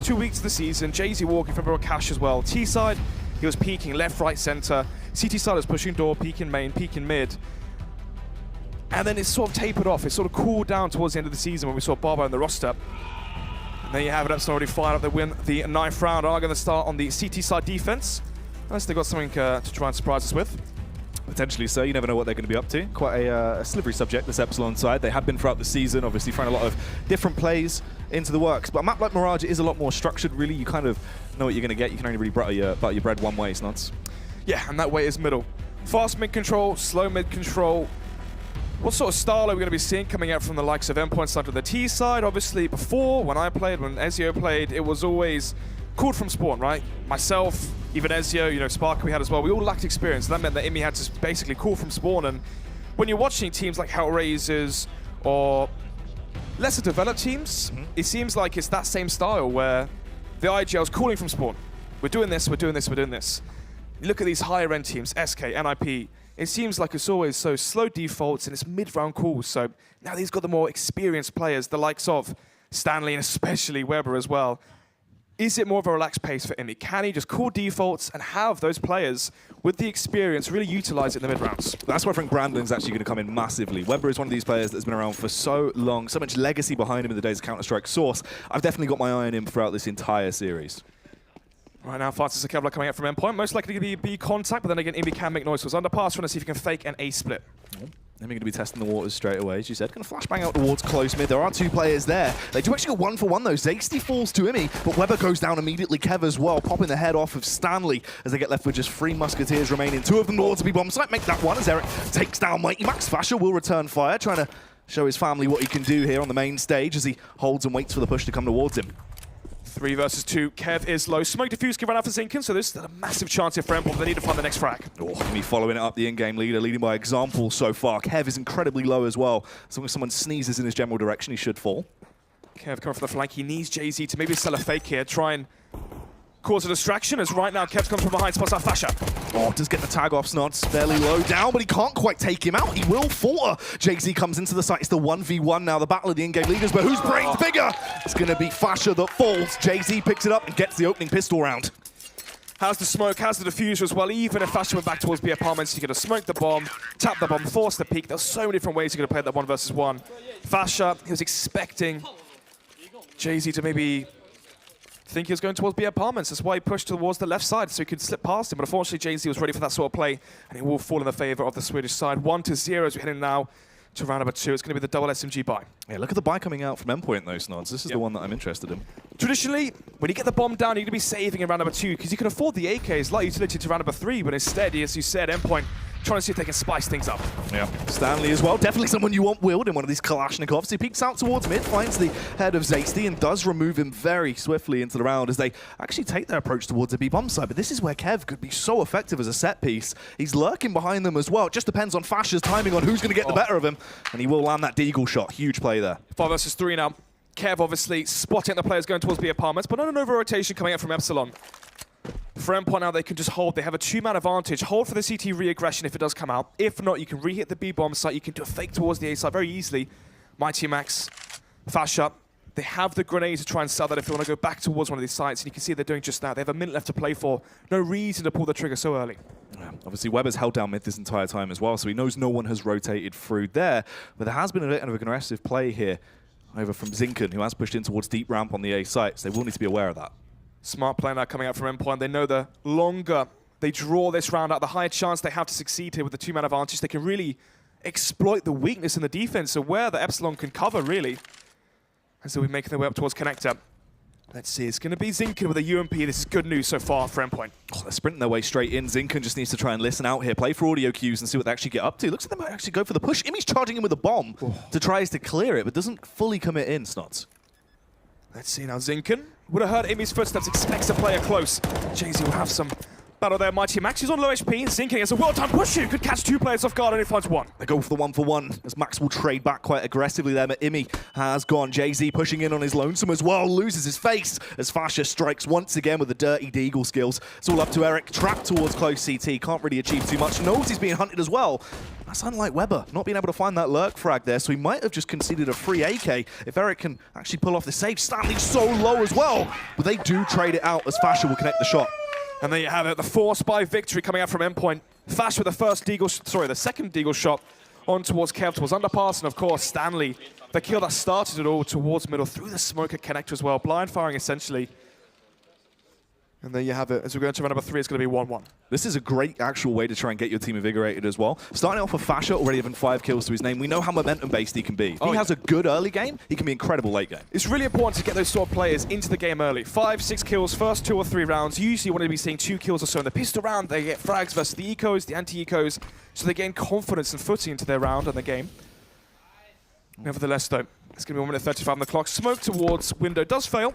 2 weeks of the season, Jay-Z walking from Cash as well. T side, he was peeking left, right, center. CT side was pushing door, peeking main, peeking mid. And then it's sort of tapered off. It sort of cooled down towards the end of the season when we saw Barbo in the roster. And there you have it, Epsilon already fired up. They win the 9th round. Are going to start on the CT side defense. Unless they've got something to try and surprise us with. Potentially so, you never know what they're going to be up to. Quite a slippery subject, this Epsilon side. They have been throughout the season, obviously throwing a lot of different plays into the works. But a map like Mirage is a lot more structured, really. You kind of know what you're going to get. You can only really butter your bread one way, Snods. Yeah, and that way is middle. Fast mid control, slow mid control. What sort of style are we going to be seeing coming out from the likes of Endpoint side to the T side? Obviously, before, when I played, when Ezio played, it was always called from spawn, right? Myself, even Ezio, you know, Spark we had as well. We all lacked experience. That meant that Imi had to basically call from spawn. And when you're watching teams like Hellraisers or lesser developed teams, it seems like it's that same style where the IGL's calling from spawn. We're doing this, we're doing this, we're doing this. You look at these higher end teams, SK, NIP, it seems like it's always so slow defaults and it's mid-round calls. So now these got the more experienced players, the likes of Stanley and especially Weber as well. Is it more of a relaxed pace for Imi? Can he just call defaults and have those players with the experience really utilize it in the mid-rounds? That's where I think Brandon's actually going to come in massively. Weber is one of these players that's been around for so long, so much legacy behind him in the days of Counter-Strike Source. I've definitely got my eye on him throughout this entire series. Right now, fastest a Kevlar coming out from Endpoint. Most likely to be B contact, but then again, Imi can make noise. So it's underpass, trying to see if he can fake an A split. Emi going to be testing the waters straight away, as you said. Going to flashbang out towards close mid. There are 2 players there. They do actually go 1 for 1 though. Zasty falls to Imi, but Weber goes down immediately. Kev as well, popping the head off of Stanley as they get left with just 3 Musketeers remaining. 2 of them towards the bomb site. Make that one as Eric takes down Mighty Max. Fasher will return fire, trying to show his family what he can do here on the main stage as he holds and waits for the push to come towards him. 3 versus 2. Kev is low. Smoke diffuse can run out for Zinkin, so there's a massive chance here for Endpoint, but they need to find the next frag. Oh, Imi following it up, the in-game leader, leading by example so far. Kev is incredibly low as well. As long as someone sneezes in his general direction, he should fall. Kev coming from the flank. He needs Jay-Z to maybe sell a fake here, try and cause a distraction, as right now Kev comes from behind, spots out Fasher. Oh, does get the tag off. Snods fairly low down, but he can't quite take him out. He will falter. Jay-Z comes into the site. It's the 1v1 now, the battle of the in-game leaders, but whose brain's bigger? It's going to be Fasher that falls. Jay-Z picks it up and gets the opening pistol round. Has the smoke, has the diffuser as well. Even if Fasher went back towards B apartments, you're going to smoke the bomb, tap the bomb, force the peek. There's so many different ways you're going to play that 1 versus 1. Fasher, he was expecting Jay-Z to maybe think he was going towards B apartments. That's why he pushed towards the left side so he could slip past him. But unfortunately, Jay-Z was ready for that sort of play, and it will fall in the favor of the Swedish side. 1-0 as we're heading now to round number 2. It's going to be the double SMG buy. Yeah, look at the buy coming out from Endpoint though, Snods. This is the one that I'm interested in. Traditionally, when you get the bomb down, you're going to be saving in round number 2 because you can afford the AKs, light utility to round number 3, but instead, as you said, Endpoint trying to see if they can spice things up. Yeah, Stanley as well. Definitely someone you want wheeled in one of these Kalashnikovs. He peeks out towards mid, finds the head of Zasty and does remove him very swiftly into the round as they actually take their approach towards the B-bomb side. But this is where Kev could be so effective as a set piece. He's lurking behind them as well. It just depends on Fasher's timing on who's going to get the better of him. And he will land that deagle shot. Huge play there. 5 versus 3 now. Kev obviously spotting the players going towards B apartments, but not an over-rotation coming out from Epsilon. For Endpoint now, they can just hold. They have a 2-man advantage. Hold for the CT re-aggression if it does come out. If not, you can re-hit the B-bomb site. You can do a fake towards the A site very easily. Mighty Max, Fasher, they have the grenades to try and sell that if they want to go back towards one of these sites. And you can see they're doing just that. They have a minute left to play for. No reason to pull the trigger so early. Yeah, obviously, Weber's held down mid this entire time as well, so he knows no one has rotated through there. But there has been a bit of an aggressive play here over from Zinkin, who has pushed in towards deep ramp on the A site. So they will need to be aware of that. Smart play now coming out from Endpoint. They know the longer they draw this round out, the higher chance they have to succeed here with the 2-man advantage. They can really exploit the weakness in the defense, so where the Epsilon can cover, really. And so we're making their way up towards Connector. Let's see, it's going to be Zinkin with a UMP. This is good news so far for Endpoint. Oh, they're sprinting their way straight in. Zinkin just needs to try and listen out here, play for audio cues and see what they actually get up to. Looks like they might actually go for the push. Imi's charging in with a bomb to try to clear it, but doesn't fully commit in, Snots. Let's see now, Zinkin would have heard Imi's footsteps, expects a player close. Jay-Z will have some battle there. Mighty Max, he's on low HP, Zinkin as a well-timed push you. Could catch 2 players off guard and he finds 1. They go for the 1-for-1 as Max will trade back quite aggressively there, but Imi has gone. Jay-Z pushing in on his lonesome as well, loses his face as Fasha strikes once again with the dirty deagle skills. It's all up to Eric, trapped towards close CT, can't really achieve too much. Knows he's being hunted as well. That's unlike Weber, not being able to find that lurk frag there, so he might have just conceded a free AK if Eric can actually pull off the save. Stanley's so low as well, but they do trade it out as Fasha will connect the shot. And there you have it, the 4-spy victory coming out from Endpoint. Fash with the second deagle shot on towards Kev, towards underpass, and of course Stanley, the kill that started it all towards middle through the smoker connector as well, blind firing essentially. And there you have it. As we go into round number 3, it's going to be 1-1. This is a great actual way to try and get your team invigorated as well. Starting off with Fasha, already having 5 kills to his name. We know how momentum-based he can be. If he has a good early game, he can be incredible late game. It's really important to get those sort of players into the game early. 5, 6 kills, first 2 or 3 rounds. Usually you want to be seeing 2 kills or so in the pistol round. They get frags versus the ecos, the anti-ecos, so they gain confidence and footing into their round and the game. Nevertheless, though, it's going to be 1 minute 35 on the clock. Smoke towards window does fail.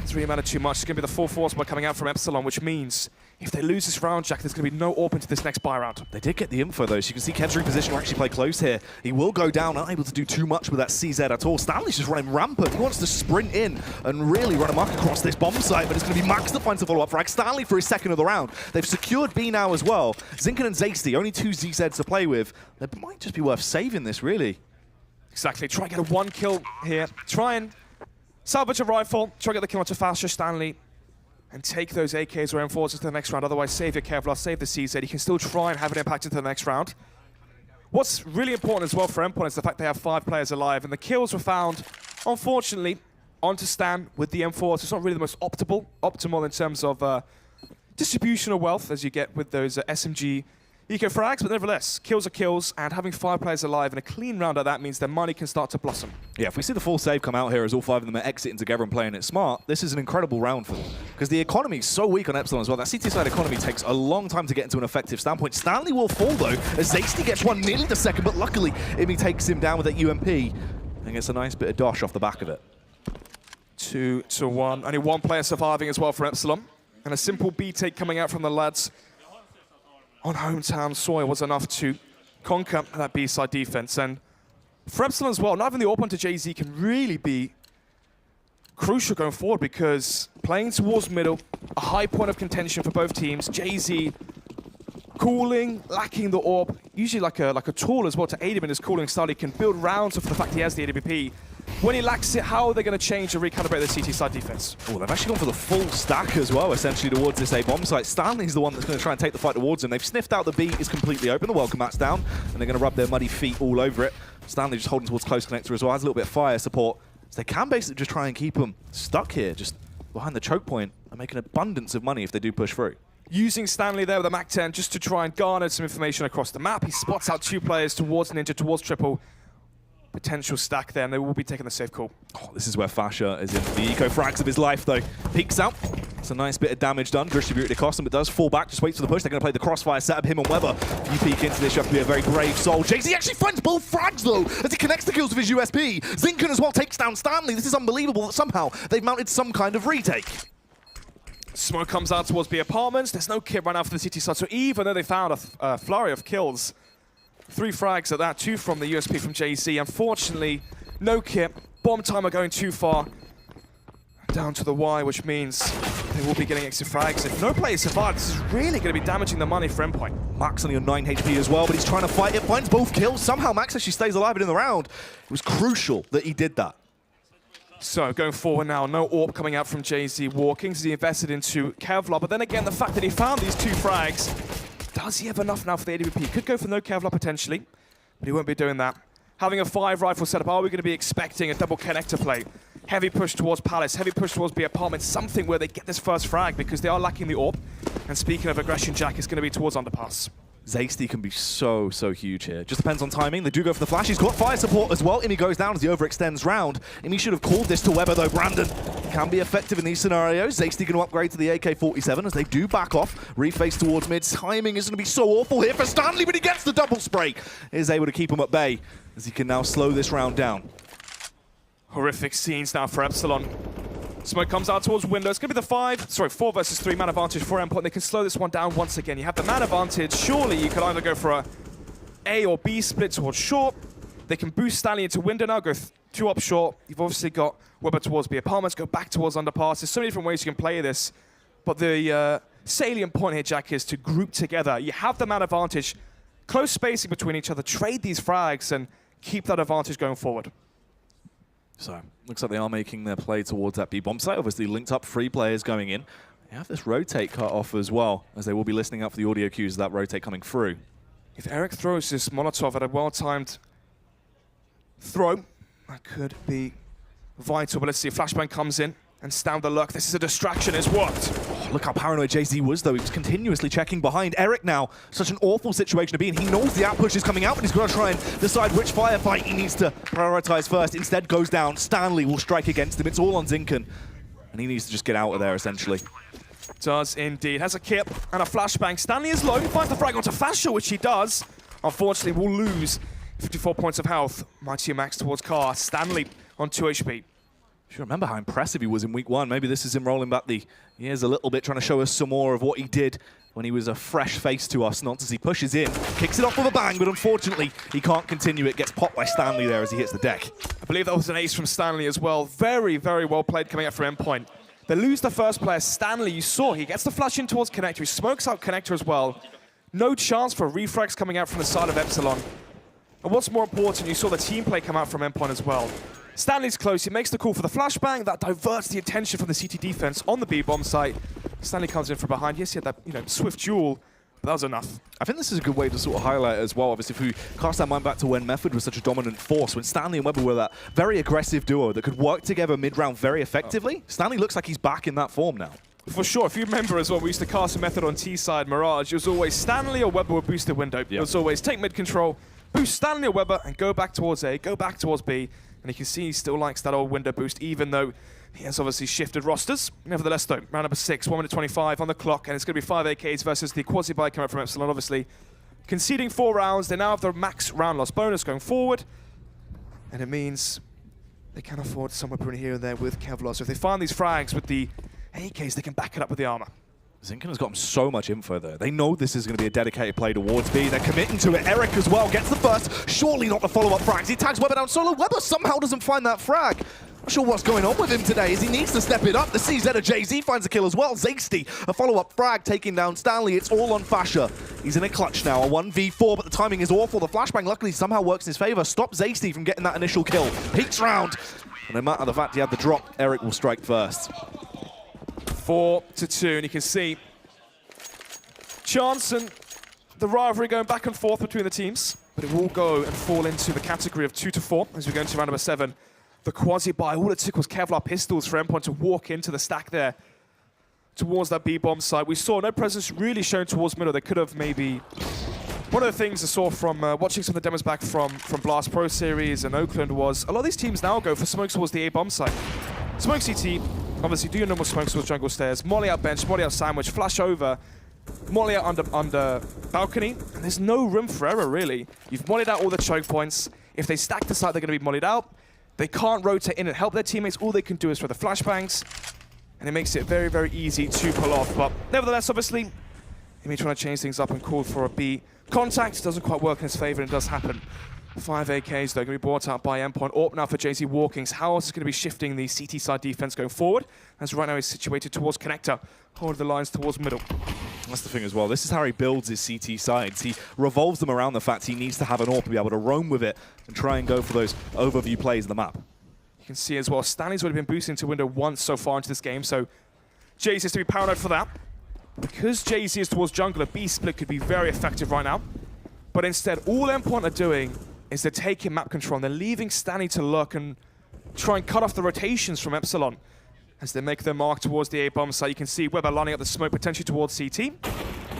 3 mana too much. It's going to be the full force by coming out from Epsilon, which means if they lose this round, Jack, there's going to be no AWP into this next buy round. They did get the info, though, so you can see Kev's reposition will actually play close here. He will go down, unable to do too much with that CZ at all. Stanley's just running rampant. He wants to sprint in and really run amok across this bomb site, but it's going to be Max that finds the follow-up frag. Stanley for his second of the round. They've secured B now as well. Zinkin and Zasty, only 2 ZZs to play with. It might just be worth saving this, really. Exactly. Try and get a 1 kill here. Try and salvage a rifle, try to get the kill onto Fasha, Stanley, and take those AKs or M4s into the next round. Otherwise, save your Kevlar, save the CZ. You can still try and have an impact into the next round. What's really important as well for Endpoint is the fact they have 5 players alive, and the kills were found, unfortunately, onto Stan with the M4s. It's not really the most optimal in terms of distributional wealth as you get with those SMG eco frags, but nevertheless, kills are kills, and having 5 players alive in a clean round like that means their money can start to blossom. Yeah, if we see the full save come out here as all 5 of them are exiting together and playing it smart, this is an incredible round for them. Because the economy is so weak on Epsilon as well. That CT side economy takes a long time to get into an effective standpoint. Stanley will fall, though, as Zasty gets one nearly the second, but luckily, Imi takes him down with that UMP and gets a nice bit of dosh off the back of it. 2-1. Only 1 player surviving as well for Epsilon. And a simple B take coming out from the lads on hometown soil was enough to conquer that B-side defense. And for Epsilon as well, not having the AWP onto Jay-Z can really be crucial going forward, because playing towards middle, a high point of contention for both teams. Jay-Z cooling, lacking the AWP, usually like a tool as well to aid him in his cooling style. He can build rounds off of the fact he has the AWP. When he lacks it, how are they going to change and recalibrate the CT side defense? Oh, they've actually gone for the full stack as well, essentially, towards this A bomb site. Stanley's the one that's going to try and take the fight towards him. They've sniffed out the B is completely open. The welcome mat's down, and they're going to rub their muddy feet all over it. Stanley just holding towards close connector as well. Has a little bit of fire support. So they can basically just try and keep them stuck here, just behind the choke point, and make an abundance of money if they do push through. Using Stanley there with a MAC-10 just to try and garner some information across the map. He spots out 2 players towards Ninja, towards Triple. Potential stack there, and they will be taking the safe call. Oh, this is where Fasha is in the eco frags of his life, though. Peeks out. It's a nice bit of damage done, distributed across him. It does fall back, just waits for the push. They're going to play the crossfire setup, him and Weber. If you peek into this, you have to be a very brave soul. Jay-Z actually finds both frags, though, as he connects the kills with his USP. Zinkin as well takes down Stanley. This is unbelievable that somehow they've mounted some kind of retake. Smoke comes out towards B apartments. There's no kit right now for the CT side, so even though they found a flurry of kills, 3 frags at that, 2 from the USP from Jay-Z. Unfortunately, no kit. Bomb timer going too far. Down to the Y, which means they will be getting extra frags. If no player survives, this is really going to be damaging the money for Endpoint. Max only on 9 HP as well, but he's trying to fight it. Finds both kills. Somehow Max actually stays alive in the round. It was crucial that he did that. So going forward now, no AWP coming out from Jay-Z walking, as he invested into Kevlar. But then again, the fact that he found these 2 frags, does he have enough now for the AWP? He could go for no Kevlar potentially, but he won't be doing that. Having a 5 rifle setup, are we going to be expecting a double connector play? Heavy push towards Palace, heavy push towards B apartment, something where they get this first frag because they are lacking the AWP. And speaking of aggression, Jack, it's going to be towards underpass. Zasty can be so huge here. Just depends on timing. They do go for the flash. He's got fire support as well. Imi goes down as he overextends round. Imi should have called this to Weber, though. Brandon can be effective in these scenarios. Zasty going to upgrade to the AK-47 as they do back off. Reface towards mid. Timing is going to be so awful here for Stanley, but he gets the double spray. Is able to keep him at bay as he can now slow this round down. Horrific scenes now for Epsilon. Smoke comes out towards window. It's going to be the 4 versus 3 man advantage for Endpoint. They can slow this one down once again. You have the man advantage. Surely you could either go for a A or B split towards short. They can boost Stanley into window now, go 2 up short. You've obviously got Weber towards B apartments, go back towards underpass. There's so many different ways you can play this. But the salient point here, Jack, is to group together. You have the man advantage. Close spacing between each other. Trade these frags and keep that advantage going forward. So, looks like they are making their play towards that B bomb site. Obviously linked up 3 players going in. They have this rotate cut off as well, as they will be listening out for the audio cues of that rotate coming through. If Eric throws this Molotov at a well-timed throw, that could be vital. But let's see, Flashbang comes in and stand the luck. This is a distraction, it's worked. Oh, look how paranoid JZ was, though. He was continuously checking behind. Eric now, such an awful situation to be in. He knows the outpush is coming out, but he's got to try and decide which firefight he needs to prioritize first. Instead goes down. Stanley will strike against him. It's all on Zinken. And he needs to just get out of there, essentially. Does indeed. Has a kip and a flashbang. Stanley is low. He finds the frag onto Fascia, which he does. Unfortunately, will lose 54 points of health. Mighty Max towards Carr. Stanley on 2 HP. If you remember how impressive he was in week 1, maybe this is him rolling back the years a little bit, trying to show us some more of what he did when he was a fresh face to us. Not as he pushes in, kicks it off with a bang, but unfortunately he can't continue it. Gets popped by Stanley there as he hits the deck. I believe that was an ace from Stanley as well. Very, very well played coming out from Endpoint. They lose the first player. Stanley, you saw, he gets the flash in towards Connector. He smokes out Connector as well. No chance for refrags coming out from the side of Epsilon. And what's more important, you saw the team play come out from Endpoint as well. Stanley's close, he makes the call for the flashbang. That diverts the attention from the CT defense on the B-bomb site. Stanley comes in from behind. Yes, he had that swift duel, but that was enough. I think this is a good way to sort of highlight as well. Obviously, if we cast our mind back to when Method was such a dominant force, when Stanley and Weber were that very aggressive duo that could work together mid-round very effectively, Stanley looks like he's back in that form now. For sure. If you remember as well, we used to cast a Method on T-side Mirage. It was always Stanley or Weber would boost the window. Yep. It was always take mid-control, boost Stanley or Weber, and go back towards A, go back towards B. And you can see he still likes that old window boost, even though he has obviously shifted rosters. Nevertheless, though, round number 6, 1 minute 25 on the clock, and it's going to be 5 AKs versus the quasi-buy coming up from Epsilon, obviously. Conceding 4 rounds, they now have the max round loss bonus going forward, and it means they can afford some weapon here and there with Kevlar. So if they find these frags with the AKs, they can back it up with the armor. Zinken has got so much info there. They know this is going to be a dedicated play towards B. They're committing to it. Eric as well gets the first. Surely not the follow-up frags. He tags Weber down solo. Weber somehow doesn't find that frag. Not sure what's going on with him today, as he needs to step it up. The CZ of JZ finds a kill as well. Zasty, a follow-up frag taking down Stanley. It's all on Fascia. He's in a clutch now, a 1v4, but the timing is awful. The flashbang luckily somehow works in his favor. Stops Zasty from getting that initial kill. Peaks round. And no matter the fact he had the drop, Eric will strike first. 4-2, and you can see chance and the rivalry going back and forth between the teams, but it will go and fall into the category of 2-4 as we go into round number 7. The quasi-buy, all it took was Kevlar pistols for Endpoint to walk into the stack there towards that B-bomb site. We saw no presence really shown towards middle. They could have maybe... One of the things I saw from watching some of the demos back from Blast Pro Series and Oakland was a lot of these teams now go for smokes towards the A-bomb site. Smoke CT, obviously do your normal smokes towards jungle stairs, molly out bench, molly out sandwich, flash over, molly out under balcony, and there's no room for error, really. You've mollied out all the choke points. If they stack the site, they're going to be mollied out. They can't rotate in and help their teammates. All they can do is throw the flashbangs, and it makes it very, very easy to pull off. But nevertheless, obviously, he may try to change things up and call for a B contact. Doesn't quite work in his favor, and it does happen. 5 AKs, though, going to be brought out by Endpoint. AWP now for JZ Walkings. How else is going to be shifting the CT side defense going forward? As right now he's situated towards Connector, holding the lines towards middle. That's the thing as well. This is how he builds his CT sides. He revolves them around the fact he needs to have an AWP to be able to roam with it and try and go for those overview plays of the map. You can see as well, Stanley's already been boosting to window once so far into this game, so JZ is to be paranoid for that. Because JZ is towards jungle, a B split could be very effective right now. But instead, all Endpoint are doing is they're taking map control, and they're leaving Stanley to lurk and try and cut off the rotations from Epsilon. As they make their mark towards the A-bomb site, you can see Weber lining up the smoke potentially towards CT.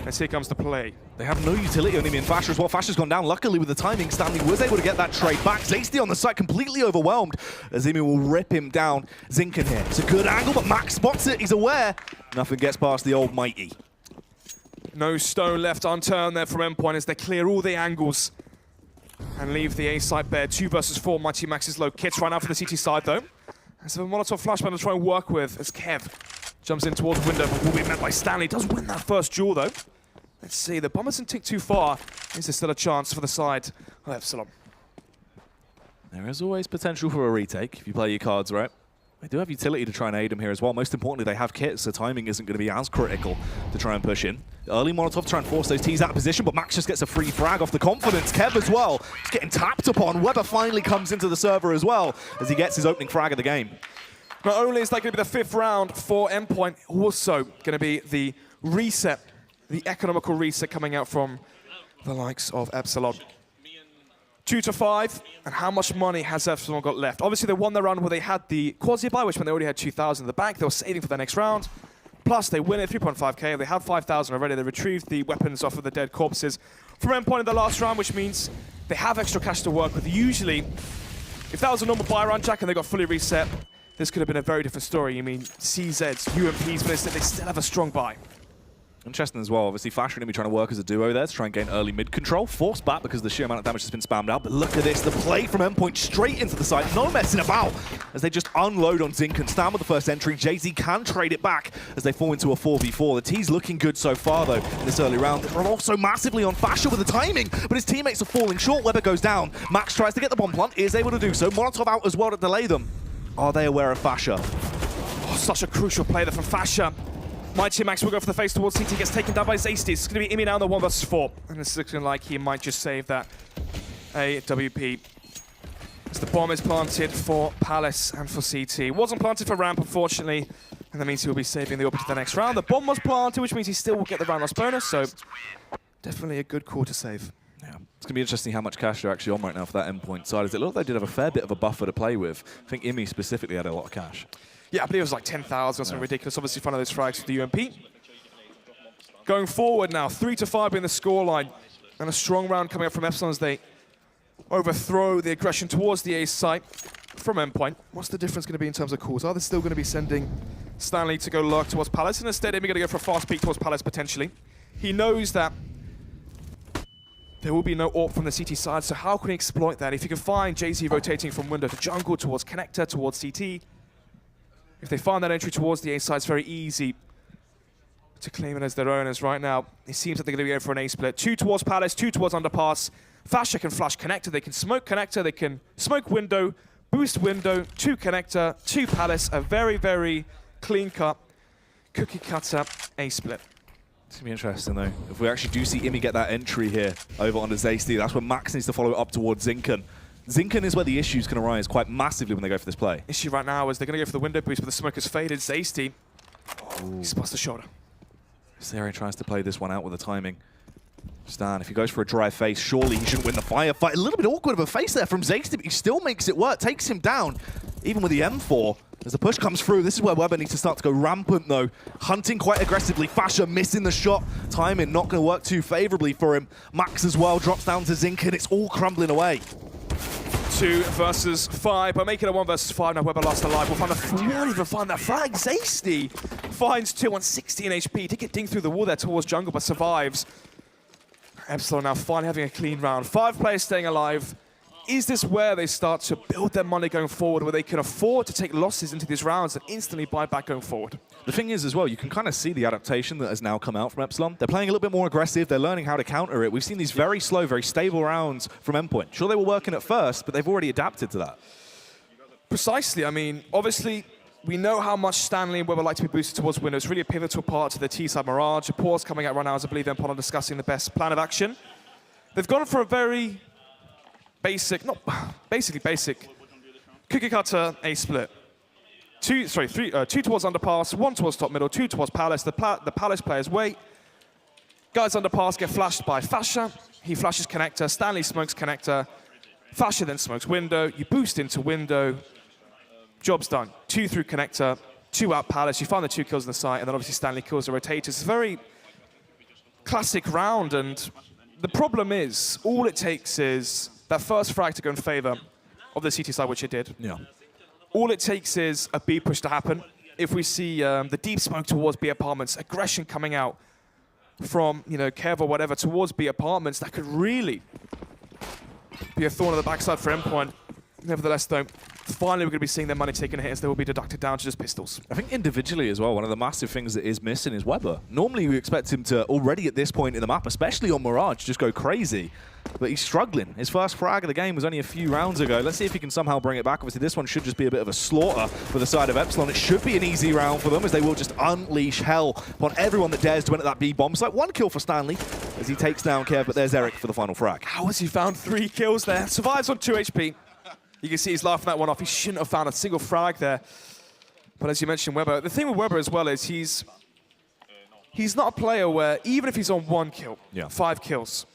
And here comes the play. They have no utility on him in Fascia as well. Fascia's gone down. Luckily with the timing, Stanley was able to get that trade back. Zasty on the site completely overwhelmed. Azimi will rip him down. Zinken here. It's a good angle, but Max spots it. He's aware. Nothing gets past the old Mighty. No stone left unturned there from Endpoint as they clear all the angles and leave the A site bare. 2 versus 4. Mighty Max is low. Kits right now for the CT side, though. So a Molotov flashbang to try and work with as Kev jumps in towards the window, but will be met by Stanley. Does win that first duel, though. Let's see, the bomb hasn't ticked too far. Is there still a chance for the side of Epsilon? There is always potential for a retake if you play your cards right. They do have utility to try and aid him here as well. Most importantly, they have kits, so timing isn't going to be as critical to try and push in. Early Molotov to try and force those T's out of position, but Max just gets a free frag off the confidence. Kev as well, he's getting tapped upon. Weber finally comes into the server as well as he gets his opening frag of the game. Not only is that going to be the 5th round for Endpoint, also going to be the reset, the economical reset coming out from the likes of Epsilon. 2-5, and how much money has Epsilon got left? Obviously, they won the round where they had the quasi-buy, which meant they already had 2,000 in the bank. They were saving for the next round. Plus, they win at 3.5k. They have 5,000 already. They retrieved the weapons off of the dead corpses from Endpoint in the last round, which means they have extra cash to work with. Usually, if that was a normal buy round, Jack, and they got fully reset, this could have been a very different story. You mean CZs, UMPs, but they still have a strong buy. Interesting as well. Obviously, Flash are going to be trying to work as a duo there to try and gain early mid control. Forced back because the sheer amount of damage has been spammed out. But look at this. The play from Endpoint straight into the site. No messing about as they just unload on Zink and stand with the first entry. Jay-Z can trade it back as they fall into a 4v4. The T's looking good so far, though, in this early round. They're also massively on Fasher with the timing, but his teammates are falling short. Weber goes down. Max tries to get the bomb plant, is able to do so. Molotov out as well to delay them. Are they aware of Fasher? Oh, such a crucial play there from Fasher. Mighty Max will go for the face towards CT, gets taken down by Zasty. It's going to be Imi now in the 1 vs 4. And it's looking like he might just save that AWP. As the bomb is planted for Palace and for CT. Wasn't planted for Ramp, unfortunately. And that means he will be saving the AWP to the next round. The bomb was planted, which means he still will get the round loss bonus. So definitely a good call to save. Yeah, it's going to be interesting how much cash they're actually on right now for that Endpoint side. As it looked like they did have a fair bit of a buffer to play with. I think Imi specifically had a lot of cash. Yeah, I believe it was like 10,000 or something ridiculous. Obviously, front of those frags with the UMP. Going forward now, 3-5 in the scoreline. And a strong round coming up from Epsilon as they overthrow the aggression towards the A site from Endpoint. What's the difference going to be in terms of calls? Are they still going to be sending Stanley to go lurk towards Palace? And instead, they're going to go for a fast peek towards Palace, potentially. He knows that there will be no AWP from the CT side, so how can he exploit that? If you can find Jay-Z rotating from window to jungle, towards connector, towards CT, if they find that entry towards the A side, it's very easy to claim it as their own. As right now, it seems like they're going to go for an A split. 2 towards Palace, 2 towards underpass. Fasher can flash connector, they can smoke connector, they can smoke window, boost window, 2 connector, 2 Palace. A very, very clean-cut, cookie-cutter A split. It's going to be interesting, though. If we actually do see Imi get that entry here over onto Zasty, that's when Max needs to follow it up towards Zinken. Zinken is where the issues can arise quite massively when they go for this play. Issue right now is they're going to go for the window boost, but the smoke has faded. Zasty, he spots the shoulder. Sari tries to play this one out with the timing. Stan, if he goes for a dry face, surely he shouldn't win the firefight. A little bit awkward of a face there from Zasty, but he still makes it work, takes him down, even with the M4. As the push comes through, this is where Weber needs to start to go rampant, though. Hunting quite aggressively. Fasher missing the shot. Timing not going to work too favorably for him. Max as well drops down to Zinken. It's all crumbling away. 2 vs 5. By making it 1 vs 5, now Weber lost alive. Won't even find that frag. Zasty finds 2 on 16 HP. Take a ding through the wall there towards jungle, but survives. Epsilon now finally having a clean round. 5 players staying alive. Is this where they start to build their money going forward, where they can afford to take losses into these rounds and instantly buy back going forward? The thing is as well, you can kind of see the adaptation that has now come out from Epsilon. They're playing a little bit more aggressive. They're learning how to counter it. We've seen these very slow, very stable rounds from Endpoint. Sure, they were working at first, but they've already adapted to that. Precisely. I mean, obviously, we know how much Stanley and Weber like to be boosted towards window. It's really a pivotal part to the T-side Mirage. A pause coming out right now as I believe Endpoint are discussing the best plan of action. They've gone for a very basic, basically basic, cookie cutter A split. 2 towards underpass, 1 towards top middle, 2 towards Palace. The Palace players wait. Guys underpass get flashed by Fasher. He flashes connector. Stanley smokes connector. Fasher then smokes window. You boost into window. Job's done. 2 through connector, 2 out Palace. You find the 2 kills in the site, and then obviously Stanley kills the rotators. It's a very classic round, and the problem is, all it takes is that first frag to go in favor of the CT side, which it did. Yeah. All it takes is a B push to happen. If we see the deep smoke towards B apartments, aggression coming out from, Kev or whatever towards B apartments, that could really be a thorn in the backside for Endpoint. Nevertheless, though, finally we're going to be seeing their money taking a hit as they will be deducted down to just pistols. I think individually as well, one of the massive things that is missing is Weber. Normally we expect him to already at this point in the map, especially on Mirage, just go crazy. But he's struggling. His first frag of the game was only a few rounds ago. Let's see if he can somehow bring it back. Obviously, this one should just be a bit of a slaughter for the side of Epsilon. It should be an easy round for them as they will just unleash hell upon everyone that dares to enter that B bomb. It's like 1 kill for Stanley as he takes down Kev, but there's Eric for the final frag. How has he found 3 kills there? Survives on 2 HP. You can see he's laughing that one off. He shouldn't have found a single frag there. But as you mentioned, Weber, the thing with Weber as well is he's not a player where, even if he's on 1 kill, 5 kills,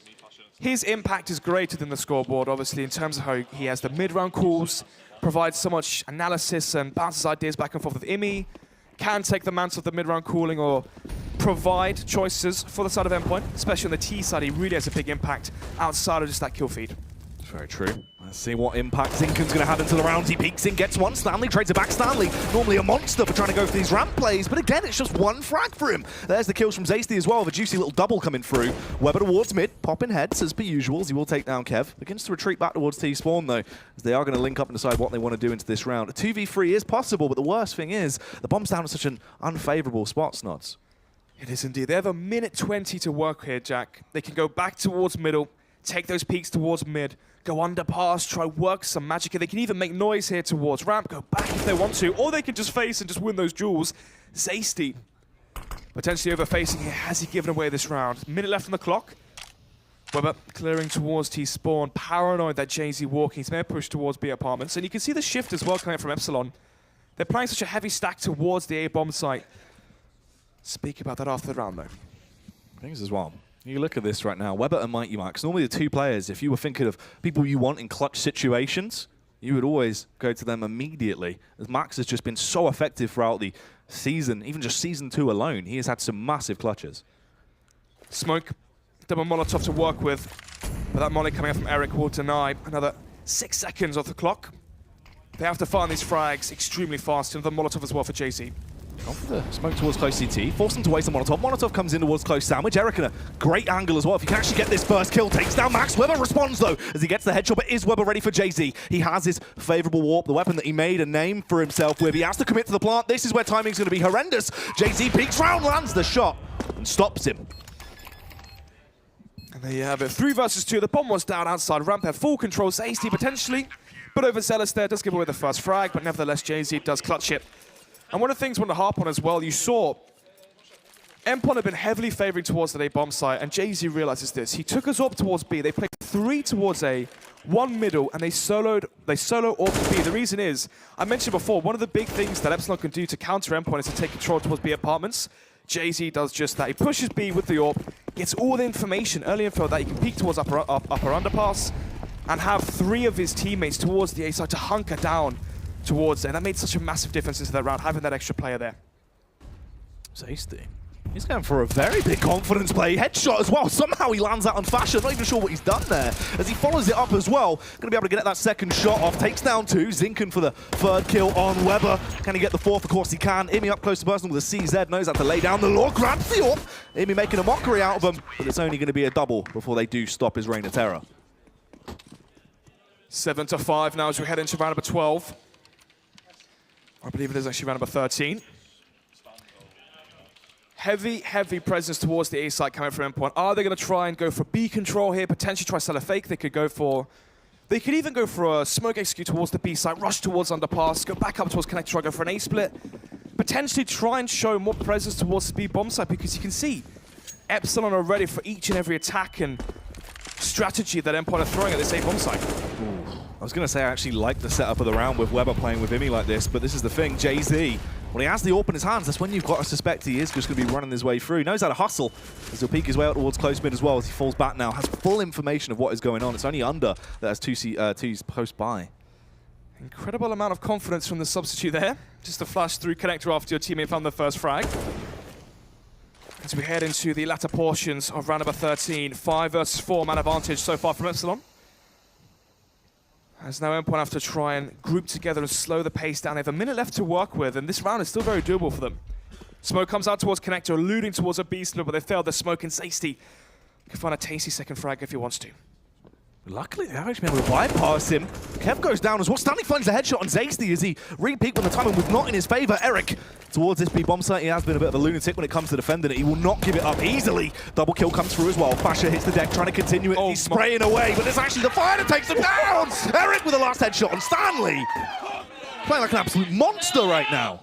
his impact is greater than the scoreboard, obviously, in terms of how he has the mid-round calls, provides so much analysis and bounces ideas back and forth with Imi, can take the mantle of the mid-round cooling or provide choices for the side of Endpoint, especially on the T side. He really has a big impact outside of just that kill feed. Very true. Let's see what impact Zinken's going to have into the round. He peeks in, gets one. Stanley trades it back. Stanley, normally a monster for trying to go for these ramp plays, but again, it's just 1 frag for him. There's the kills from Zasty as well, with a juicy little double coming through. Weber towards mid, popping heads as per usual. He will take down Kev. Begins to retreat back towards T-spawn though, as they are going to link up and decide what they want to do into this round. A 2v3 is possible, but the worst thing is the bomb's down at such an unfavourable spot, Snods. It is indeed. They have a minute 20 to work here, Jack. They can go back towards middle, take those peaks towards mid, go underpass, try work some magic. They can even make noise here towards ramp, go back if they want to, or they can just face and just win those duels. Zasty potentially overfacing here. Has he given away this round? Minute left on the clock. Weber clearing towards T-spawn, paranoid that Jay-Z walking. He's made a push towards B apartments, and you can see the shift as well coming from Epsilon. They're playing such a heavy stack towards the A bomb site. Speak about that after the round, though. Things as well. You look at this right now, Weber and Mighty Max, normally the 2 players, if you were thinking of people you want in clutch situations, you would always go to them immediately. As Max has just been so effective throughout the season, even just Season 2 alone, he has had some massive clutches. Smoke, double Molotov to work with, but that molly coming out from Eric will deny another 6 seconds off the clock. They have to find these frags extremely fast, another Molotov as well for JC. Off the smoke towards close CT, force them to waste the Molotov. Molotov comes in towards close sandwich. Eric in a great angle as well. If he can actually get this first kill, takes down Max. Weber responds though as he gets the headshot, but is Weber ready for Jay-Z? He has his favourable warp, the weapon that he made a name for himself with. He has to commit to the plant. This is where timing's going to be horrendous. Jay-Z peeks round, lands the shot, and stops him. And there you have it. 3 versus 2. The bomb was down outside ramp. Had full control. Zasty potentially, but overzealous there. Does give away the first frag, but nevertheless, Jay-Z does clutch it. And one of the things I want to harp on as well, you saw Endpoint have been heavily favouring towards the A bomb site, and Jay-Z realizes this. He took us up towards B. They played 3 towards A, 1 middle, and they solo off B. The reason is, I mentioned before, one of the big things that Epsilon can do to counter Endpoint is to take control towards B apartments. Jay-Z does just that. He pushes B with the AWP, gets all the information, early info that he can peek towards upper underpass, and have 3 of his teammates towards the A side to hunker down towards it. And that made such a massive difference into that round, having that extra player there. Zasty. He's going for a very big confidence play. Headshot as well. Somehow he lands that on Fashion. Not even sure what he's done there. As he follows it up as well. Going to be able to get that second shot off. Takes down 2. Zinken for the 3rd kill on Weber. Can he get the 4th? Of course he can. Imi up close to personal with a CZ. Knows how to lay down the law. Grabs the AWP. Imi making a mockery out of him. But it's only going to be a double before they do stop his reign of terror. 7-5 now as we head into round number 12. I believe it is actually round number 13. Heavy presence towards the A site coming from Endpoint. Are they going to try and go for B control here? Potentially try to sell a fake. They could even go for a smoke execute towards the B site, rush towards underpass, go back up towards connector, try go for an A split. Potentially try and show more presence towards the B bomb site, because you can see Epsilon are ready for each and every attack and strategy that Endpoint are throwing at this A bomb site. I was going to say I actually like the setup of the round with Weber playing with Imi like this, but this is the thing. Jay-Z, when he has the AWP in his hands, that's when you've got to suspect he is just going to be running his way through. Knows how to hustle as he'll peek his way out towards close mid as well as he falls back now. Has full information of what is going on. It's only under that has 2's post by. Incredible amount of confidence from the substitute there. Just a flash through connector after your teammate found the first frag. As we head into the latter portions of round number 13, 5 versus 4 man advantage so far from Epsilon. As now Endpoint have to try and group together and slow the pace down. They have a minute left to work with, and this round is still very doable for them. Smoke comes out towards connector, alluding towards a B split, but they failed the smoke, and Zasty can find a tasty second frag if he wants to. Luckily, they've actually been able to bypass him. Kev goes down as well. Stanley finds a headshot on Zasty as he re-peaked when the timing was not in his favor. Eric towards this B bomb site. He has been a bit of a lunatic when it comes to defending it. He will not give it up easily. Double kill comes through as well. Fasher hits the deck, trying to continue it. He's spraying away, but it's actually the fire that takes him down. Eric with the last headshot on Stanley. Playing like an absolute monster right now.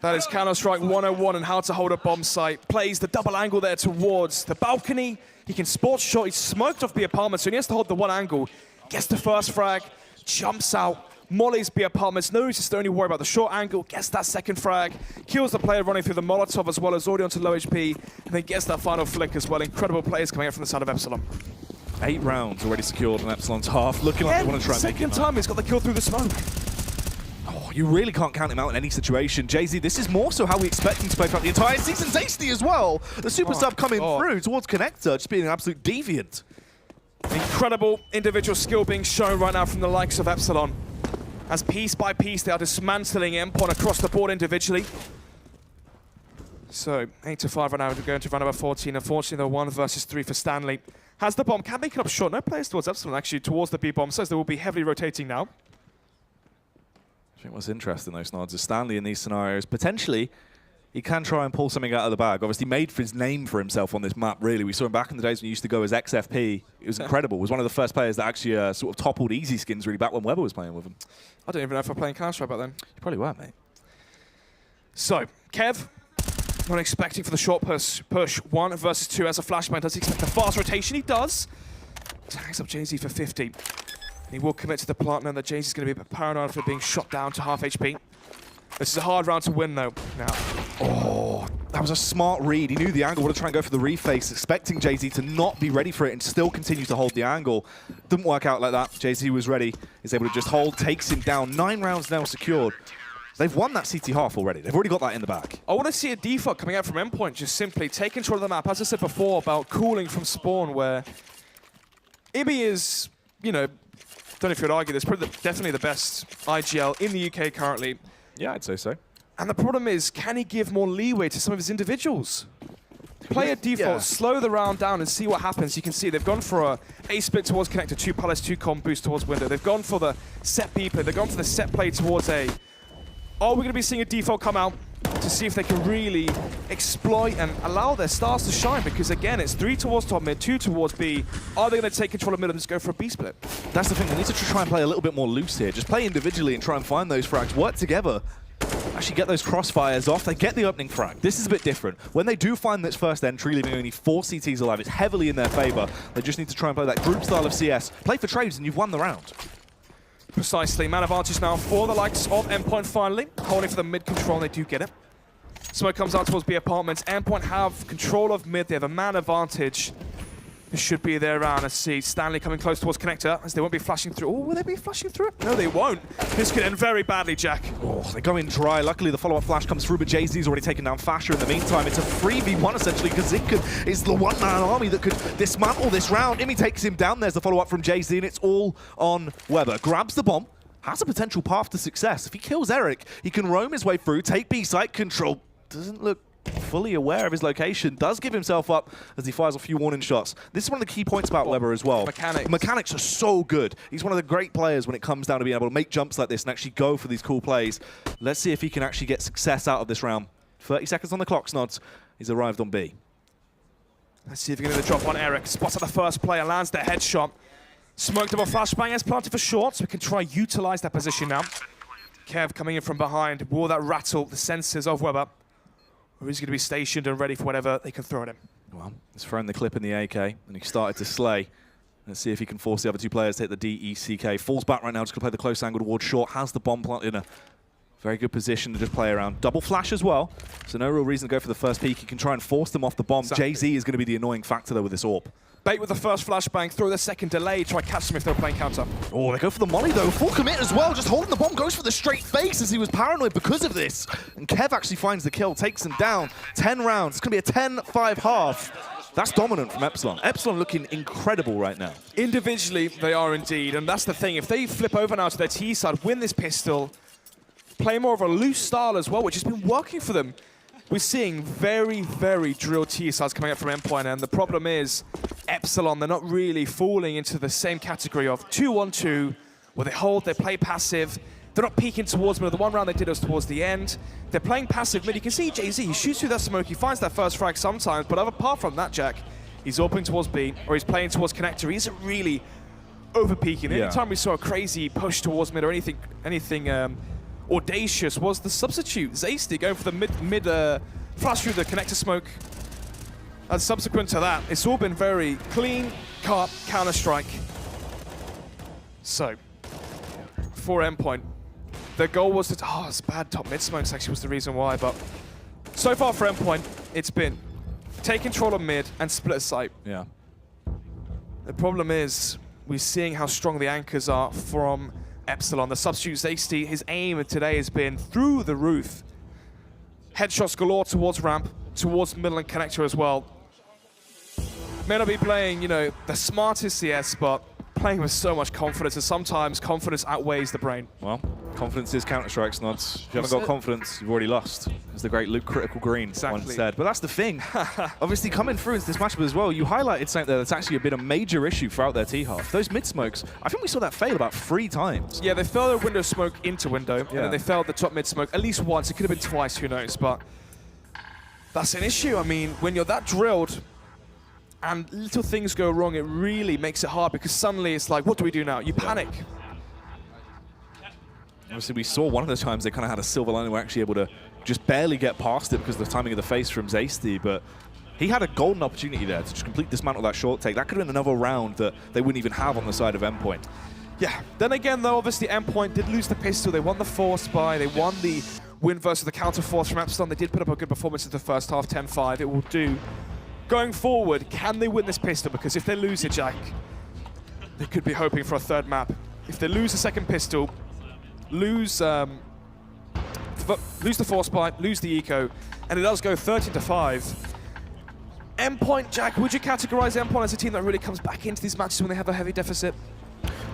That is Counter-Strike 101 and how to hold a bomb site. Plays the double angle there towards the balcony. He can sports shot. He's smoked off the apartment, so he has to hold the one angle. Gets the first frag, jumps out, mollies B apartments. Knows he's only worried about the short angle. Gets that second frag, kills the player running through the Molotov as well as already onto low HP, and then gets that final flick as well. Incredible players coming out from the side of Epsilon. 8 rounds already secured on Epsilon's half. Looking like they want to try and make it. Second time he's got the kill through the smoke. You really can't count him out in any situation. Jay-Z, this is more so how we expect him to play throughout the entire season. Zasty as well. The super sub coming through towards Connector, just being an absolute deviant. Incredible individual skill being shown right now from the likes of Epsilon. As piece by piece they are dismantling Endpoint across the board individually. So 8-5 right now, we're going to round number 14. Unfortunately, the 1 versus 3 for Stanley. Has the bomb, can make it up short. No players towards Epsilon, actually, towards the B bomb. Says they will be heavily rotating now. I think what's interesting, though, Snods, is Stanley in these scenarios, potentially, he can try and pull something out of the bag. Obviously, made his name for himself on this map, really. We saw him back in the days when he used to go as XFP. It was incredible. He was one of the first players that actually sort of toppled Easy Skins, really, back when Weber was playing with him. I don't even know if I'm playing Counter-Strike back then. You probably were, mate. So, Kev, not expecting for the short push 1 versus 2 as a flashbang. Does he expect a fast rotation? He does. Tags up Jay-Z for 50. And he will commit to the plant, knowing that Jay-Z's going to be a bit paranoid for being shot down to half HP. This is a hard round to win, though, now. Oh, that was a smart read. He knew the angle, wanted to try and go for the reface, expecting Jay-Z to not be ready for it and still continue to hold the angle. Didn't work out like that. Jay-Z was ready. He's able to just hold, takes him down. 9 rounds now secured. They've won that CT half already. They've already got that in the bag. I want to see a default coming out from Endpoint, just simply take control of the map. As I said before about cooling from spawn, where Ibby is, you know, don't know if you'd argue this, probably definitely the best IGL in the UK currently. Yeah, I'd say so. And the problem is, can he give more leeway to some of his individuals? Play a default, slow the round down and see what happens. You can see they've gone for a split towards connector, 2 palace, 2 comp boost towards window. They've gone for the set B play. They've gone for the set play towards A. Are we going to be seeing a default come out to see if they can really exploit and allow their stars to shine? Because again, it's 3 towards top mid, 2 towards B. Are they going to take control of mid and just go for a B split? That's the thing. They need to try and play a little bit more loose here. Just play individually and try and find those frags. Work together. Actually get those crossfires off. They get the opening frag. This is a bit different. When they do find this first entry, leaving only 4 CTs alive, it's heavily in their favor. They just need to try and play that group style of CS. Play for trades and you've won the round. Precisely. Man advantage now for the likes of Endpoint finally. Holding for the mid control, and they do get it. Smoke comes out towards B apartments. Endpoint have control of mid. They have a man advantage. This should be their round. Let's see. Stanley coming close towards connector as they won't be flashing through. Oh, will they be flashing through it? No, they won't. This could end very badly, Jack. Oh, they go in dry. Luckily, the follow-up flash comes through, but Jay-Z's already taken down Fasher in the meantime. It's a 3v1, essentially, because Zinken is the one-man army that could dismantle this round. Imi takes him down. There's the follow-up from Jay-Z, and it's all on Weber. Grabs the bomb. Has a potential path to success. If he kills Eric, he can roam his way through, take B site control. Doesn't look fully aware of his location. Does give himself up as he fires a few warning shots. This is one of the key points about Weber as well. Mechanics. Mechanics are so good. He's one of the great players when it comes down to being able to make jumps like this and actually go for these cool plays. Let's see if he can actually get success out of this round. 30 seconds on the clock, Snods. He's arrived on B. Let's see if he can get the drop on Eric. Spots at the first player, lands the headshot. Smoked up a flashbang, has planted for short, so we can try utilize that position now. Kev coming in from behind. Will that rattle the senses of Weber? Or is he going to be stationed and ready for whatever they can throw at him? Well, he's thrown the clip in the AK, and he started to slay. Let's see if he can force the other 2 players to hit the DECK. Falls back right now, just going to play the close angle towards short. Has the bomb plant in a very good position to just play around. Double flash as well, so no real reason to go for the first peek. He can try and force them off the bomb. Exactly. Jay-Z is going to be the annoying factor, though, with this AWP. Bait with the first flashbang, throw the second delay, try catch them if they're playing counter. Oh, they go for the molly, though. Full commit as well. Just holding the bomb, goes for the straight face as he was paranoid because of this. And Kev actually finds the kill, takes him down. 10 rounds. It's going to be a 10-5 half. That's dominant from Epsilon. Epsilon looking incredible right now. Individually, they are indeed. And that's the thing. If they flip over now to their T side, win this pistol, play more of a loose style as well, which has been working for them. We're seeing very, very drilled T sides coming out from Endpoint. And the problem is, Epsilon, they're not really falling into the same category of 2-1-2, where they hold, they play passive. They're not peeking towards mid. The one round they did was towards the end. They're playing passive mid. You can see Jay-Z, he shoots through that smoke, he finds that first frag sometimes, but apart from that, Jack, he's opening towards B, or he's playing towards connector. He isn't really over-peaking. The only time we saw a crazy push towards mid or anything audacious was the substitute. Zasty going for the mid flash through the connector smoke. And subsequent to that, it's all been very clean, cut, Counter-Strike. So, for Endpoint, the goal was to, it's bad top mid smokes actually was the reason why, but so far for Endpoint, it's been take control of mid and split a site. Yeah. The problem is, we're seeing how strong the anchors are from Epsilon. The substitute Zasty, his aim today has been through the roof. Headshots galore towards ramp, towards middle and connector as well. May not be playing, you know, the smartest CS, but playing with so much confidence, and sometimes confidence outweighs the brain. Well, confidence is Counter-Strike's nods. If you haven't got confidence, you've already lost, as the great Luke Critical Green once said. But that's the thing. Obviously, coming through into this matchup as well, you highlighted something there that's actually been a major issue throughout their T-half. Those mid-smokes, I think we saw that fail about 3 times. Yeah, they failed the window smoke into window, and then they failed the top mid smoke at least once. It could have been twice, who knows, but that's an issue. I mean, when you're that drilled, and little things go wrong, it really makes it hard because suddenly it's like, what do we do now? You panic. Obviously, we saw one of the times they kind of had a silver lining, were actually able to just barely get past it because of the timing of the face from Zasty, but he had a golden opportunity there to just complete dismantle that short take. That could have been another round that they wouldn't even have on the side of Endpoint. Yeah, then again though, obviously Endpoint did lose the pistol. They won the force buy, they won the win versus the counter force from Epsilon. They did put up a good performance in the first half, 10-5. It will do. Going forward, can they win this pistol? Because if they lose it, Jack, they could be hoping for a third map. If they lose the second pistol, lose the force buy, lose the eco, and it does go 13-5. Endpoint, Jack, would you categorize Endpoint as a team that really comes back into these matches when they have a heavy deficit?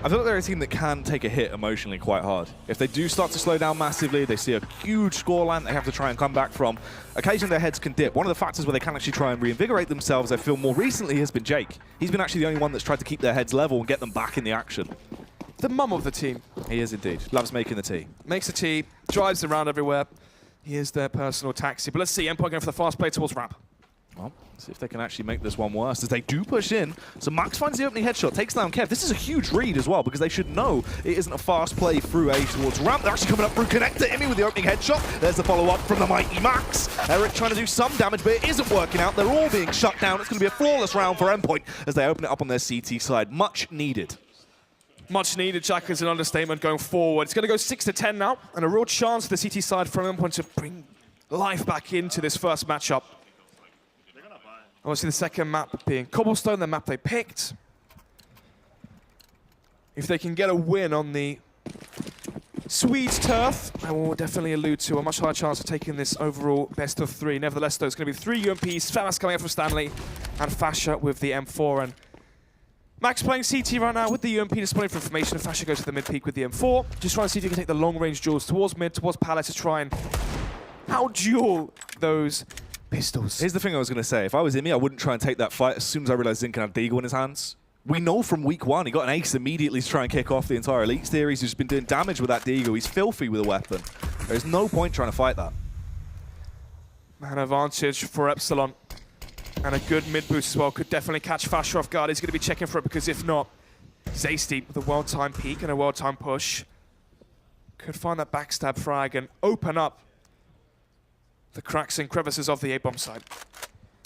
I feel like they're a team that can take a hit emotionally quite hard. If they do start to slow down massively, they see a huge scoreline they have to try and come back from. Occasionally their heads can dip. One of the factors where they can actually try and reinvigorate themselves, I feel more recently, has been Jake. He's been actually the only one that's tried to keep their heads level and get them back in the action. The mum of the team. He is indeed. Loves making the tea. Makes the tea, drives around everywhere. He is their personal taxi. But let's see, Endpoint going for the fast play towards ramp. Well, see if they can actually make this one worse as they do push in. So Max finds the opening headshot, takes down Kev. This is a huge read as well because they should know it isn't a fast play through A towards ramp. They're actually coming up through connector. Imi with the opening headshot. There's the follow-up from the mighty Max. Eric trying to do some damage, but it isn't working out. They're all being shut down. It's going to be a flawless round for Endpoint as they open it up on their CT side. Much needed. Much needed, Jack, is an understatement going forward. It's going to go 6-10 now, and a real chance for the CT side from Endpoint to bring life back into this first matchup. Obviously, the second map being Cobblestone, the map they picked. If they can get a win on the Swedes turf, I will definitely allude to a much higher chance of taking this overall best of 3. Nevertheless, though, it's going to be 3 UMPs. Famas coming out from Stanley, and Fasha with the M4. And Max playing CT right now with the UMP displaying for information, and Fasha goes to the mid peak with the M4. Just trying to see if you can take the long-range duels towards mid, towards Palace to try and out-duel those pistols. Here's the thing I was going to say. If I was Imi, I wouldn't try and take that fight as soon as I realized Zinkin had Deagle in his hands. We know from week 1, he got an ace immediately to try and kick off the entire Elite series. He's been doing damage with that Deagle. He's filthy with a weapon. There's no point trying to fight that. Man advantage for Epsilon. And a good mid boost as well. Could definitely catch Fasher off guard. He's going to be checking for it because if not, Zasty with a well-timed peek and a well-timed push could find that backstab frag and open up the cracks and crevices of the A-bomb side.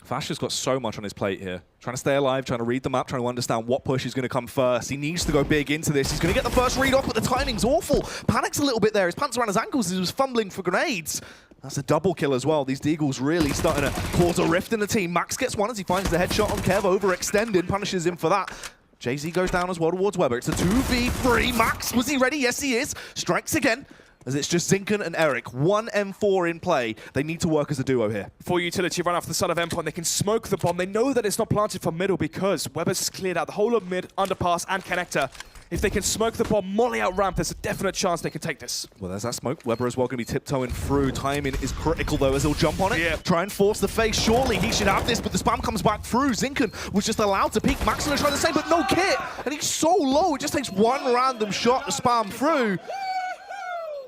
Fasha's got so much on his plate here. Trying to stay alive, trying to read the map, trying to understand what push is going to come first. He needs to go big into this. He's going to get the first read off, but the timing's awful. Panics a little bit there. His pants around his ankles as he was fumbling for grenades. That's a double kill as well. These Deagles really starting to cause a rift in the team. Max gets one as he finds the headshot on Kev, overextended, punishes him for that. Jay-Z goes down as well towards Weber. It's a 2v3. Max, was he ready? Yes, he is. Strikes again. As it's just Zinkin and Eric. 1 M4 in play. They need to work as a duo here. For utility run off the side of Endpoint, they can smoke the bomb. They know that it's not planted from middle because Weber's cleared out the whole of mid, underpass, and connector. If they can smoke the bomb, molly out ramp, there's a definite chance they can take this. Well, there's that smoke. Weber as well going to be tiptoeing through. Timing is critical, though, as he'll jump on it. Yeah. Try and force the face. Surely he should have this, but the spam comes back through. Zinken was just allowed to peek. Max going to try the same, but no kit. And he's so low, it just takes one random shot to spam through.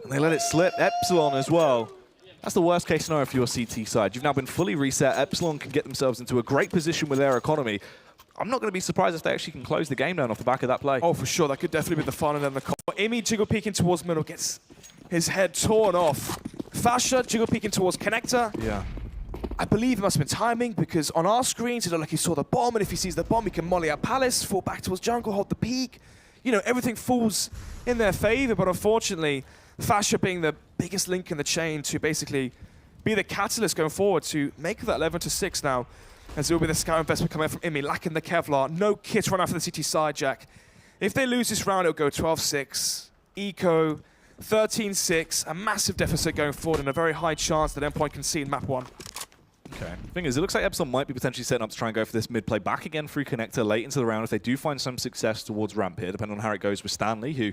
And they let it slip. Epsilon as well. That's the worst case scenario for your CT side. You've now been fully reset. Epsilon can get themselves into a great position with their economy. I'm not going to be surprised if they actually can close the game down off the back of that play. Oh, for sure. That could definitely be the final end of the call. Imi jiggle peeking towards middle, gets his head torn off. Fasha jiggle peeking towards connector. Yeah. I believe it must have been timing, because on our screens it looked like he saw the bomb, and if he sees the bomb, he can molly out Palace, fall back towards jungle, hold the peak. You know, everything falls in their favor, but unfortunately, Fasha being the biggest link in the chain to basically be the catalyst going forward to make that 11-6 now. As it will be the scout investment coming from Imi, lacking the Kevlar. No kit run out for the CT side, Jack. If they lose this round, it'll go 12-6. Eco, 13-6. A massive deficit going forward and a very high chance that Endpoint can see in map 1. Okay. Thing is, it looks like Epsilon might be potentially setting up to try and go for this mid play back again through connector late into the round if they do find some success towards ramp here, depending on how it goes with Stanley, who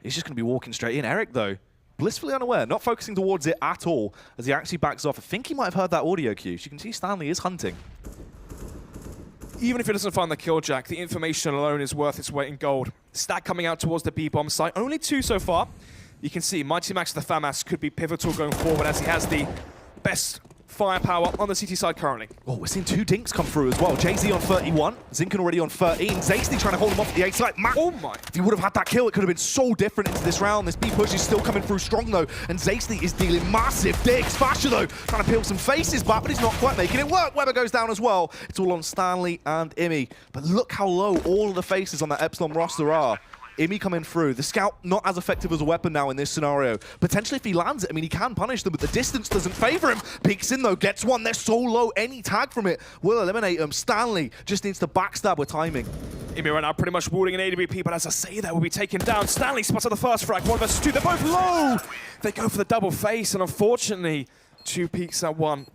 is just going to be walking straight in. Eric, though, blissfully unaware, not focusing towards it at all as he actually backs off. I think he might have heard that audio cue. So you can see Stanley is hunting. Even if he doesn't find the kill, Jack, the information alone is worth its weight in gold. Stack coming out towards the B-bomb site. Only 2 so far. You can see Mighty Max the FAMAS could be pivotal going forward as he has the best firepower on the CT side currently. Oh, we're seeing 2 dinks come through as well. Jay-Z on 31, Zinken already on 13. Zasty trying to hold him off at the A side. Oh my. If he would have had that kill, it could have been so different into this round. This B push is still coming through strong though, and Zasty is dealing massive digs. Fasha though, trying to peel some faces back, but he's not quite making it work. Weber goes down as well. It's all on Stanley and Imi. But look how low all of the faces on that Epsilon roster are. Imi coming through. The scout not as effective as a weapon now in this scenario. Potentially if he lands it, I mean, he can punish them, but the distance doesn't favor him. Peeks in though, gets one. They're so low, any tag from it will eliminate him. Stanley just needs to backstab with timing. Imi right now pretty much ruling an AWP, but as I say that will be taken down. Stanley spots on the first frag, 1 versus 2. They're both low. They go for the double face, and unfortunately, 2 peaks at 1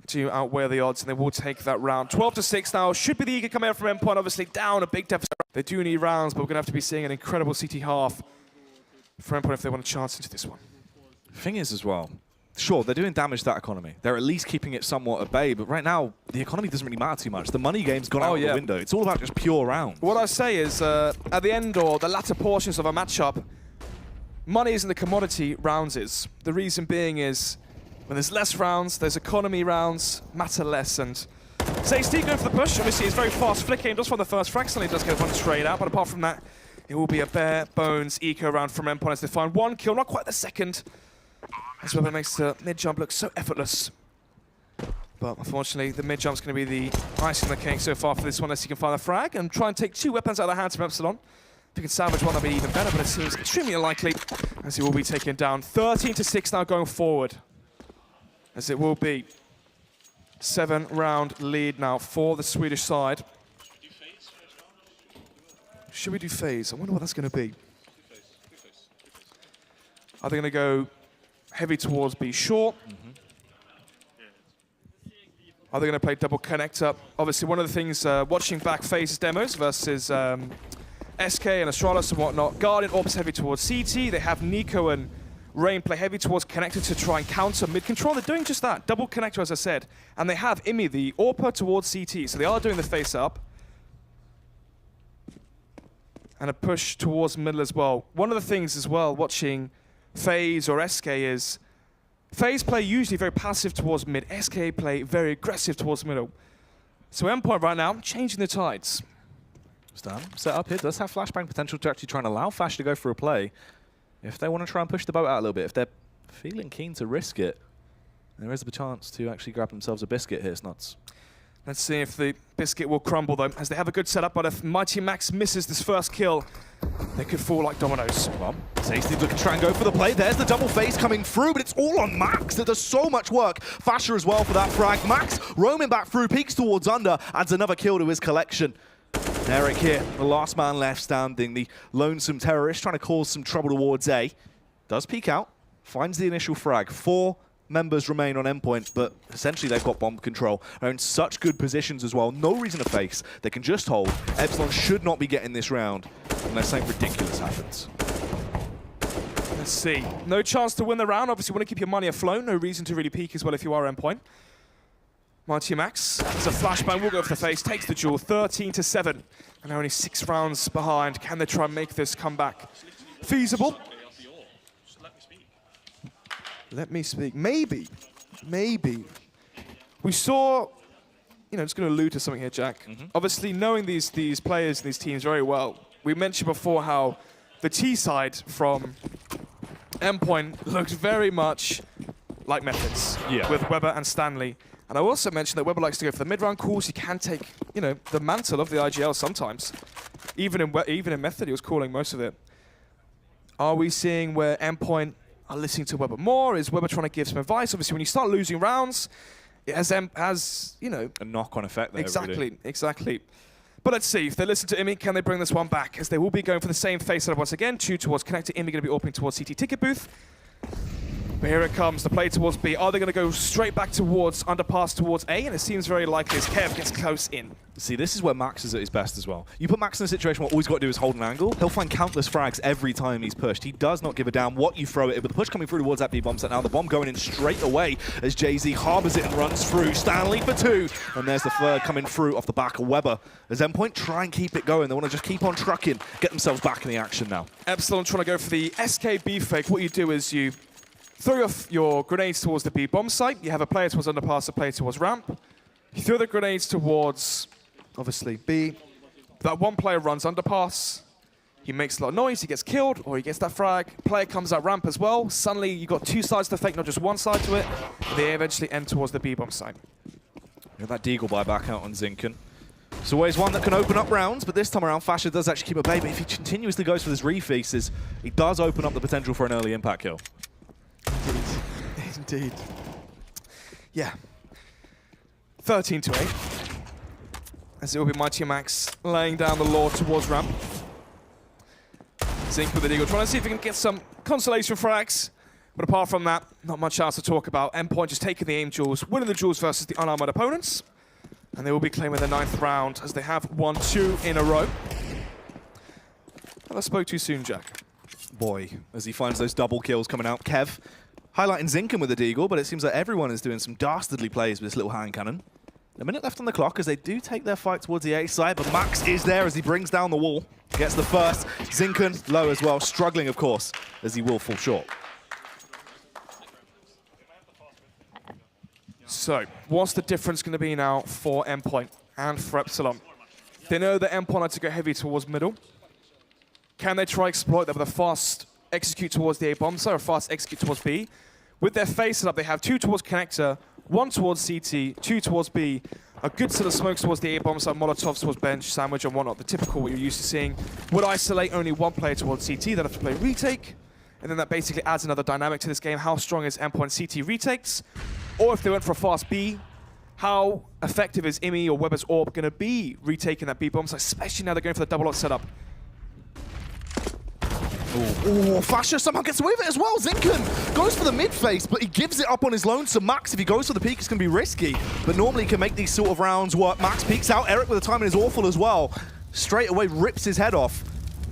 to outweigh the odds, and they will take that round. 12-6 now. Should be the eager coming out from Endpoint, obviously down a big deficit. They do need rounds, but we're going to have to be seeing an incredible CT half for Endpoint if they want a chance into this one. Thing is as well, sure, they're doing damage to that economy. They're at least keeping it somewhat at bay, but right now, the economy doesn't really matter too much. The money game's gone out the window. It's all about just pure round. What I say is, at the end or the latter portions of a matchup, money isn't the commodity, rounds is. The reason being is, when there's less rounds, there's economy rounds, matter less, and Zasty going for the push. Obviously, it's very fast flicking, just from the first frag, suddenly does get one straight out, but apart from that, it will be a bare bones eco round from Endpoint as they find 1 kill, not quite the second. As Weber makes the mid-jump look so effortless. But unfortunately, the mid-jump's going to be the icing on the cake so far for this one, unless he can find the frag and try and take 2 weapons out of the hands from Epsilon. If he can salvage one, that'd be even better, but it seems extremely unlikely, as he will be taken down. 13-6 now going forward, as it will be 7-round lead now for the Swedish side. Should we do phase? I wonder what that's going to be. Are they going to go heavy towards B short? Are they going to play double connector? Obviously, one of the things watching back phases demos versus SK and Astralis and whatnot, Guardian Orbs heavy towards CT. They have Nico and Rain play heavy towards connector to try and counter mid-control. They're doing just that, double connector as I said. And they have Imi, the AWPer towards CT. So they are doing the face-up. And a push towards middle as well. One of the things as well, watching FaZe or SK is, FaZe play usually very passive towards mid, SK play very aggressive towards middle. So Endpoint right now, changing the tides. Stan, set up here, does have flashbang potential to actually try and allow Fash to go for a play. If they want to try and push the boat out a little bit, if they're feeling keen to risk it, there is a chance to actually grab themselves a biscuit here, Snuts. Let's see if the biscuit will crumble though, as they have a good setup, but if Mighty Max misses this first kill, they could fall like dominoes. Well, Tasty looking to try and go for the play. There's the double face coming through, but it's all on Max. That does so much work. Fasher as well for that frag. Max roaming back through, peeks towards under, adds another kill to his collection. Eric here, the last man left standing, the lonesome terrorist trying to cause some trouble towards A. Does peek out, finds the initial frag. 4 members remain on Endpoint, but essentially they've got bomb control. They're in such good positions as well. No reason to face. They can just hold. Epsilon should not be getting this round unless something ridiculous happens. Let's see. No chance to win the round. Obviously, you want to keep your money afloat. No reason to really peek as well if you are Endpoint. Mighty Max, there's a flashbang, will go for the face, takes the duel, 13-7. And they're only 6 rounds behind. Can they try and make this comeback feasible? Let me speak. Maybe. We saw, just going to allude to something here, Jack. Obviously, knowing these players and these teams very well, we mentioned before how the T side from Endpoint looked very much like Methods with Weber and Stanley. And I also mentioned that Weber likes to go for the mid-round calls. He can take, the mantle of the IGL sometimes. Even in Method, he was calling most of it. Are we seeing where Endpoint are listening to Weber more? Is Weber trying to give some advice? Obviously, when you start losing rounds, it has a knock-on effect there. Exactly. But let's see, if they listen to Imi, can they bring this one back? As they will be going for the same face setup once again. 2 towards Connector, Imi going to be opening towards CT ticket booth. But here it comes, the play towards B. Are they going to go straight back towards, underpass towards A? And it seems very likely as Kev gets close in. See, this is where Max is at his best as well. You put Max in a situation where all he's got to do is hold an angle. He'll find countless frags every time he's pushed. He does not give a damn what you throw at him. But the push coming through towards that B-bomb set now. The bomb going in straight away as Jay-Z harbors it and runs through. Stanley for 2. And there's the third coming through off the back of Weber. As Endpoint try and keep it going. They want to just keep on trucking, get themselves back in the action now. Epsilon trying to go for the SKB fake. What you do is you throw your grenades towards the B-bomb site. You have a player towards underpass, a player towards ramp. You throw the grenades towards, obviously, B. That one player runs underpass. He makes a lot of noise, he gets killed, or he gets that frag. Player comes out ramp as well. Suddenly, you've got 2 sides to the fake, not just one side to it. And they eventually end towards the B-bomb site. And that Deagle buy back out on Zinken. It's always one that can open up rounds, but this time around, Fasher does actually keep a bay. But if he continuously goes for this refeaces, he does open up the potential for an early impact kill. Indeed. Yeah. 13-8. As it will be Mighty Max laying down the law towards ramp. Zink with the Deagle, trying to see if he can get some consolation frags. But apart from that, not much else to talk about. Endpoint just taking the aim duels, winning the duels versus the unarmored opponents. And they will be claiming the 9th round as they have won 2 in a row. I spoke too soon, Jack. Boy, as he finds those double kills coming out. Kev highlighting Zinken with the Deagle, but it seems like everyone is doing some dastardly plays with this little hand cannon. A minute left on the clock as they do take their fight towards the A side, but Max is there as he brings down the wall. Gets the first. Zinken low as well, struggling, of course, as he will fall short. So, what's the difference going to be now for Endpoint and for Epsilon? They know that Endpoint like to go heavy towards middle. Can they try exploit that with a fast execute towards the A bomb site or a fast execute towards B? With their face setup, they have 2 towards connector, 1 towards CT, 2 towards B. A good set of smokes towards the A bomb site, Molotovs towards bench, sandwich and whatnot. The typical what you're used to seeing. Would isolate only 1 player towards CT, then have to play retake. And then that basically adds another dynamic to this game. How strong is Endpoint CT retakes? Or if they went for a fast B, how effective is Imi or Weber's Orb going to be retaking that B bomb site, especially now they're going for the double lock setup? Oh, Fasher somehow gets away with it as well. Zinken goes for the mid face, but he gives it up on his lonesome. Max, if he goes for the peek, it's going to be risky. But normally he can make these sort of rounds work. Max peeks out. Eric with the timing is awful as well. Straight away rips his head off.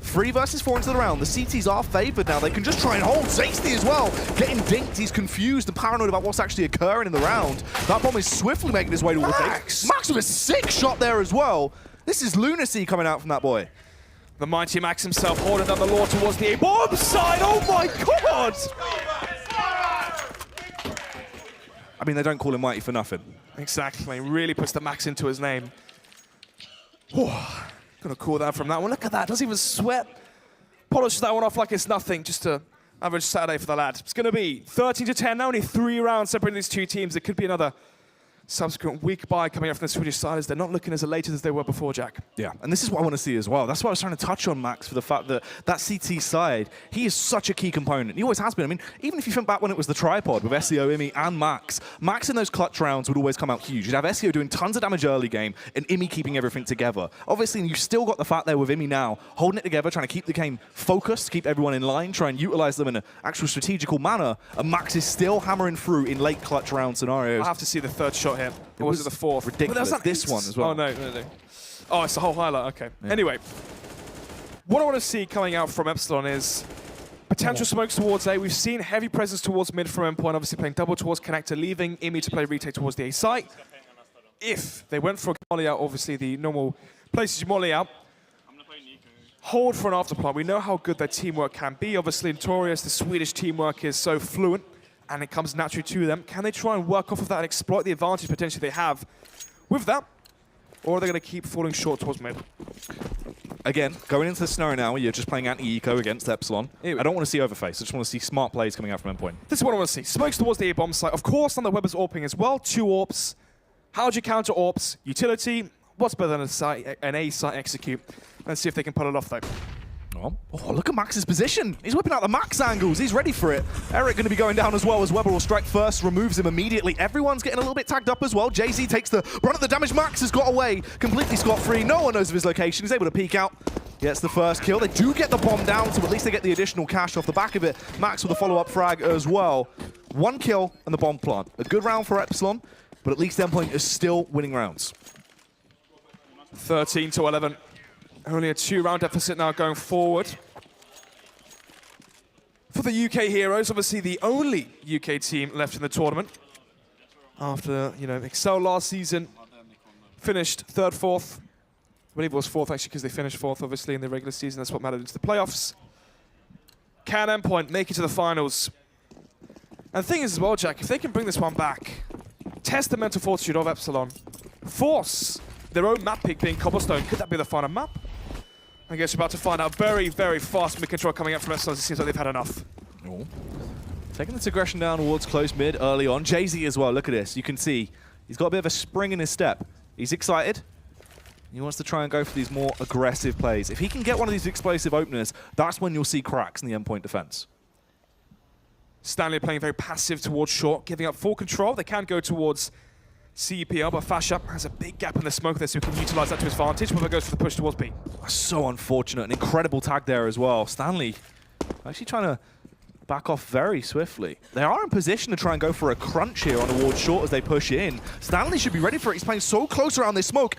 3 versus 4 into the round. The CTs are favored now. They can just try and hold. Zasty as well. Getting dinked. He's confused and paranoid about what's actually occurring in the round. That bomb is swiftly making his way towards Max! Max with a sick shot there as well. This is lunacy coming out from that boy. The Mighty Max himself holding down the law towards the A-bomb side. Oh my god! I mean, they don't call him Mighty for nothing. Exactly. Really puts the Max into his name. Gonna call that from that one. Look at that. Doesn't even sweat. Polishes that one off like it's nothing. Just an average Saturday for the lad. It's gonna be 13-10 now. Only 3 rounds separating these 2 teams. It could be another subsequent week buy coming up from the Swedish side is they're not looking as elated as they were before, Jack. Yeah, and this is what I want to see as well. That's what I was trying to touch on, Max, for the fact that that CT side, he is such a key component. He always has been. I mean, even if you think back when it was the tripod with SEO, Imi, and Max in those clutch rounds would always come out huge. You'd have SEO doing tons of damage early game and Imi keeping everything together. Obviously, you still got the fact there with Imi now, holding it together, trying to keep the game focused, keep everyone in line, try and utilize them in an actual strategical manner, and Max is still hammering through in late clutch round scenarios. I have to see the third shot here. Or was it the fourth? Ridiculous. This one as well. Oh, no. Oh, it's the whole highlight. Okay. Yeah. Anyway, what I want to see coming out from Epsilon is potential smokes towards A. We've seen heavy presence towards mid from Endpoint, obviously playing double towards connector, leaving Imi to play retake towards the A site. If they went for a molly out, obviously the normal places you molly out, hold for an afterplant. We know how good their teamwork can be. Obviously, Notorious, the Swedish teamwork is so fluent, and it comes naturally to them. Can they try and work off of that and exploit the advantage potentially they have with that? Or are they going to keep falling short towards mid? Again, going into the scenario now where you're just playing anti-eco against Epsilon, I don't want to see overface. I just want to see smart plays coming out from Endpoint. This is what I want to see. Smokes towards the A-bomb site. Of course, on the Weber's AWPing as well. 2 AWPs. How do you counter AWPs? Utility. What's better than an A site execute? Let's see if they can pull it off, though. Oh, look at Max's position. He's whipping out the Max angles. He's ready for it. Eric going to be going down as well as Weber will strike first, removes him immediately. Everyone's getting a little bit tagged up as well. Jay-Z takes the brunt of the damage. Max has got away completely scot-free. No one knows of his location. He's able to peek out. Gets the first kill. They do get the bomb down, so at least they get the additional cash off the back of it. Max with a follow-up frag as well. 1 kill and the bomb plant. A good round for Epsilon, but at least Endpoint is still winning rounds. 13-11. Only a 2-round deficit now going forward. For the UK Heroes, obviously the only UK team left in the tournament. After, Excel last season finished 3rd, 4th. I believe it was 4th actually because they finished 4th obviously in the regular season. That's what mattered into the playoffs. Can Endpoint make it to the finals? And the thing is as well, Jack, if they can bring this one back, test the mental fortitude of Epsilon, force their own map pick being Cobblestone, could that be the final map? I guess we're about to find out. Very, very fast mid-control coming up from Epsilon. It seems like they've had enough. Oh. Taking this aggression down towards close mid early on. Jay-Z as well, look at this. You can see he's got a bit of a spring in his step. He's excited. He wants to try and go for these more aggressive plays. If he can get one of these explosive openers, that's when you'll see cracks in the Endpoint defense. Stanley playing very passive towards short, giving up full control. They can go towards CEPL, but Fasha has a big gap in the smoke there, so he can utilize that to his advantage. Weber goes for the push towards B. So unfortunate. An incredible tag there as well. Stanley actually trying to back off very swiftly. They are in position to try and go for a crunch here on towards short as they push in. Stanley should be ready for it. He's playing so close around this smoke.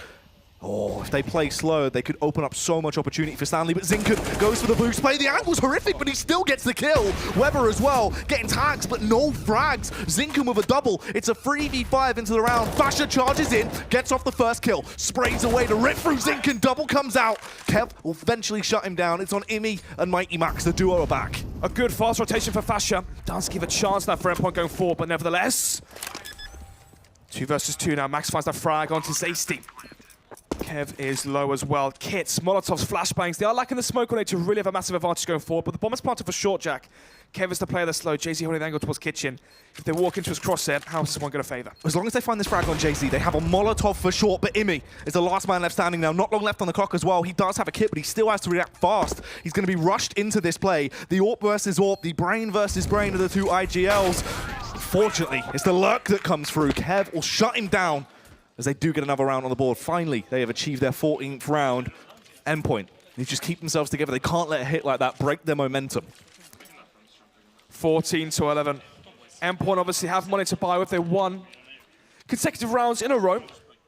Oh, if they play slow, they could open up so much opportunity for Stanley, but Zinken goes for the boost play. The angle's horrific, but he still gets the kill. Weber as well, getting tags, but no frags. Zinken with a double. It's a 3v5 into the round. Fasha charges in, gets off the first kill, sprays away to rip through Zinken. Double comes out. Kev will eventually shut him down. It's on Imi and Mighty Max. The duo are back. A good fast rotation for Fasha. Does give a chance now for Endpoint going forward, but nevertheless, 2 versus 2 now. Max finds that frag onto Zasty. Kev is low as well. Kits, Molotovs, flashbangs. They are lacking the smoke on it to really have a massive advantage going forward, but the bomb is planted for short, Jack. Kev is the player that's slow. Jay-Z holding the angle towards Kitchen. If they walk into his crosshair, how is this one going to favor? As long as they find this frag on Jay-Z, they have a Molotov for short, but Imi is the last man left standing now. Not long left on the clock as well. He does have a kit, but he still has to react fast. He's going to be rushed into this play. The AWP versus AWP, the brain versus brain of the 2 IGLs. Fortunately, it's the lurk that comes through. Kev will shut him down as they do get another round on the board. Finally, they have achieved their 14th round. Endpoint. They just keep themselves together. They can't let a hit like that break their momentum. 14-11. Endpoint obviously have money to buy with. They won consecutive rounds in a row,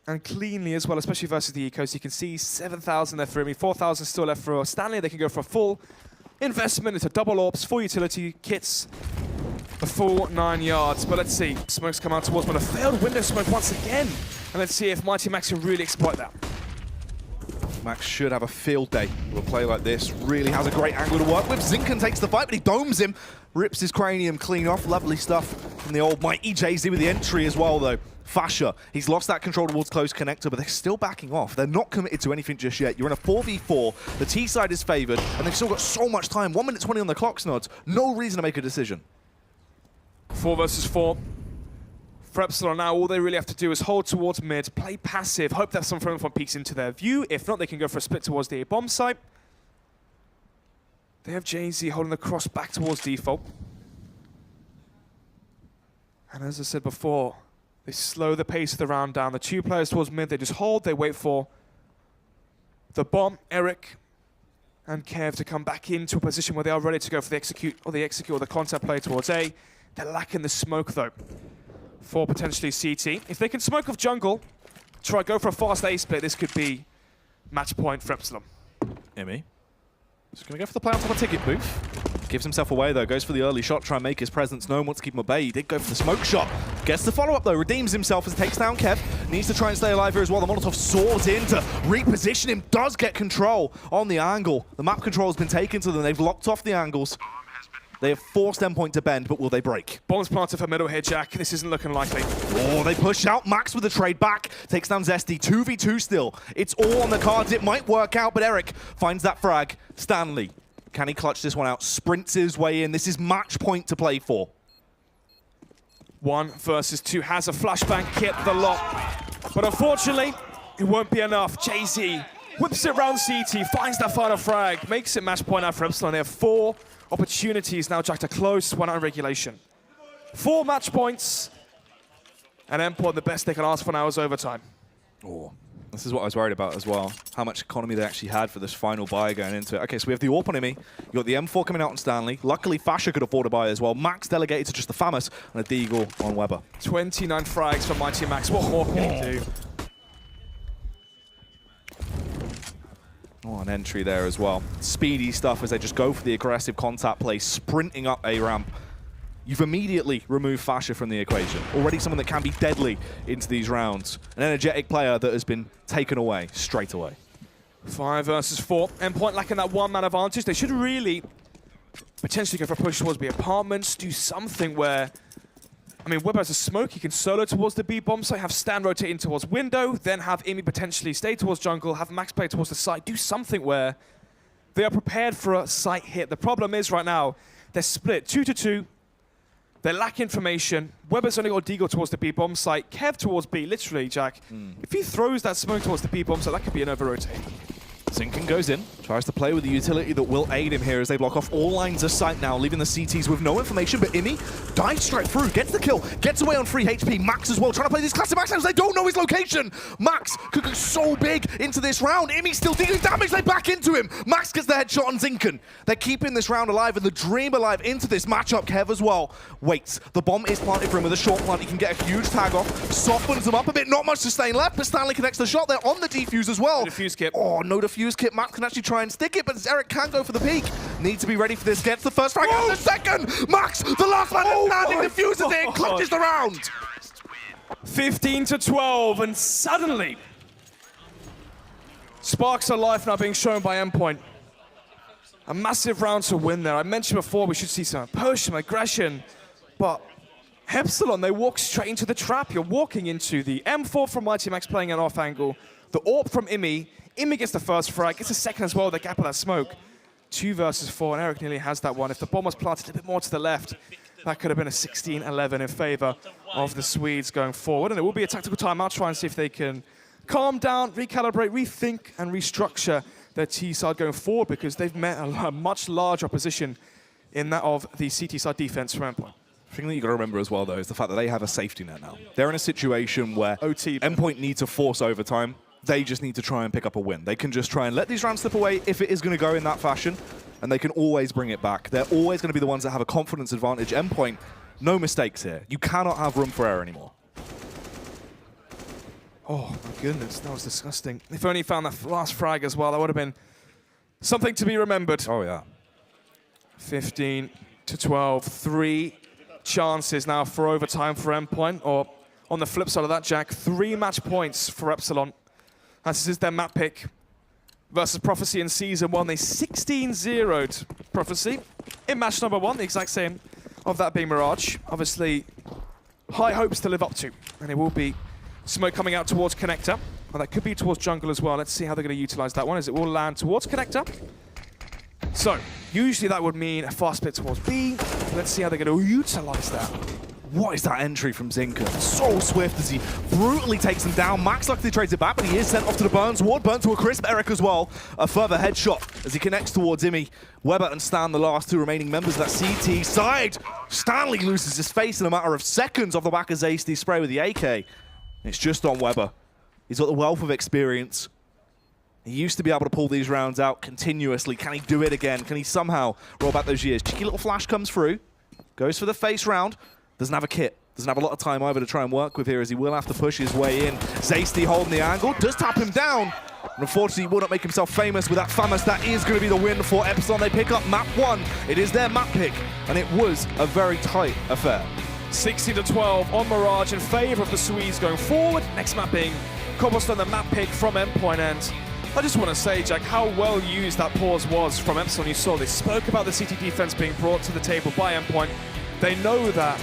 and cleanly as well, especially versus the Ecos. You can see 7,000 left for me, 4,000 still left for Stanley. They can go for a full investment into double AWPs, full utility kits, a full 9 yards. But let's see, smokes come out towards, but a failed window smoke once again. And let's see if Mighty Max can really exploit that. Max should have a field day with a play like this. Really has a great angle to work with. Zinken takes the fight, but he domes him. Rips his cranium clean off. Lovely stuff from the old Mighty Jay-Z with the entry as well, though. Fasha, he's lost that control towards close connector, but they're still backing off. They're not committed to anything just yet. You're in a 4v4. The T side is favored, and they've still got so much time. 1 minute 20 on the clock, Snods. No reason to make a decision. 4 versus 4. For Epsilon now, all they really have to do is hold towards mid, play passive, hope that some from peeks into their view. If not, they can go for a split towards the A bomb site. They have JZ holding the cross back towards default. And as I said before, they slow the pace of the round down. The 2 players towards mid, they just hold, they wait for the bomb, Eric and Kev to come back into a position where they are ready to go for the execute or the contact play towards A. They're lacking the smoke though for potentially CT. If they can smoke off jungle, go for a fast A split, this could be match point for Epsilon. Imi. Just going to go for the play on top of ticket booth. Gives himself away though, goes for the early shot, try and make his presence known, wants to keep him at bay. He did go for the smoke shot. Gets the follow-up though, redeems himself as he takes down Kev. Needs to try and stay alive here as well. The Molotov soars in to reposition him, does get control on the angle. The map control has been taken to them, they've locked off the angles. They have forced Endpoint to bend, but will they break? Bomb's planted for middle here, Jack. This isn't looking likely. Oh, they push out. Max with the trade back. Takes down Zesty. 2v2 still. It's all on the cards. It might work out, but Eric finds that frag. Stanley, can he clutch this one out? Sprints his way in. This is match point to play for. 1 versus 2. Has a flashbang, hit the lock. But unfortunately, it won't be enough. JZ whips it around CT, finds that final frag, makes it match point out for Epsilon. They have 4 opportunities now, Jack, to close one out in regulation. 4 match points, and Endpoint, the best they can ask for now is overtime. Oh, this is what I was worried about as well. How much economy they actually had for this final buy going into it. Okay, so we have the AWP on Imi. You got the M4 coming out on Stanley. Luckily, Fasher could afford a buy as well. Max delegated to just the Famous and a Deagle on Weber. 29 frags for Mighty Max. What more can he do? Oh, an entry there as well. Speedy stuff as they just go for the aggressive contact play, sprinting up a ramp. You've immediately removed Fasher from the equation. Already someone that can be deadly into these rounds. An energetic player that has been taken away straight away. 5 versus 4. Endpoint lacking that 1-man advantage. They should really potentially go for a push towards B apartments, do something where, I mean, Weber has a smoke, he can solo towards the B bomb site, have Stan rotate in towards window, then have Imi potentially stay towards jungle, have Max play towards the site, do something where they are prepared for a site hit. The problem is right now, they're split 2-2. They lack information. Weber's only got Deagle towards the B bomb site, Kev towards B, literally, Jack. If he throws that smoke towards the B bomb site, that could be an over-rotate. Zinken goes in, tries to play with the utility that will aid him here as they block off all lines of sight now, leaving the CTs with no information, but Imi dives straight through, gets the kill, gets away on free HP. Max as well, trying to play these classic Max rounds. They don't know his location. Max could go so big into this round. Imi still dealing damage, they back into him. Max gets the headshot on Zinken. They're keeping this round alive and the dream alive into this matchup. Kev as well waits. The bomb is planted for him with a short plant. He can get a huge tag off, softens them up a bit, not much to stay left, but Stanley connects the shot. They're on the defuse as well. Defuse kit. Oh, no defuse kit. Max can actually try and stick it, but Eric can go for the peak. Need to be ready for this. Gets the first frag and the second. Max, the last man standing, defuses it and clutches the round. 15-12, and suddenly sparks of life now being shown by Endpoint. A massive round to win there. I mentioned before we should see some push, some aggression, but Epsilon, they walk straight into the trap. You're walking into the M4 from Mighty Max playing an off angle, the AWP from Imi. Imi gets the first frag, gets a second as well, the gap of that smoke. 2 versus 4, and Eric nearly has that one. If the bomb was planted a bit more to the left, that could have been a 16-11 in favor of the Swedes going forward. And it will be a tactical timeout, try and see if they can calm down, recalibrate, rethink, and restructure their T side going forward, because they've met a much larger opposition in that of the CT side defense from Endpoint. The thing that you got to remember as well, though, is the fact that they have a safety net now. They're in a situation where OT. Endpoint need to force overtime. They just need to try and pick up a win. They can just try and let these rounds slip away if it is going to go in that fashion, and they can always bring it back. They're always going to be the ones that have a confidence advantage. Endpoint, no mistakes here. You cannot have room for error anymore. Oh my goodness, that was disgusting. If only he found that last frag as well, that would have been something to be remembered. Oh yeah. 15-12, 3 chances now for overtime for Endpoint, or on the flip side of that, Jack, 3 match points for Epsilon. This is their map pick versus Prophecy in Season 1. They 16-0'd Prophecy in match number 1, the exact same of that being Mirage. Obviously, high hopes to live up to, and it will be smoke coming out towards Connector. Well, that could be towards jungle as well. Let's see how they're going to utilize that one, as it will land towards Connector. So, usually that would mean a fast split towards B. Let's see how they're going to utilize that. What is that entry from Zinker? So swift as he brutally takes him down. Max luckily trades it back, but he is sent off to the Burns ward. Burnt to a crisp. Eric as well. A further headshot as he connects towards Imi. Weber and Stan, the last two remaining members of that CT side. Stanley loses his face in a matter of seconds off the back of Zasty's spray with the AK. It's just on Weber. He's got the wealth of experience. He used to be able to pull these rounds out continuously. Can he do it again? Can he somehow roll back those years? Cheeky little flash comes through. Goes for the face round. Doesn't have a kit. Doesn't have a lot of time either to try and work with here, as he will have to push his way in. Zasty holding the angle. Does tap him down. And unfortunately, he will not make himself famous with that famous. That is going to be the win for Epsilon. They pick up map 1. It is their map pick. And it was a very tight affair. 16-12 on Mirage in favor of the Swedes going forward. Next map being Cobblestone, the map pick from Endpoint. And I just want to say, Jack, how well used that pause was from Epsilon. You saw they spoke about the CT defense being brought to the table by Endpoint. They know that.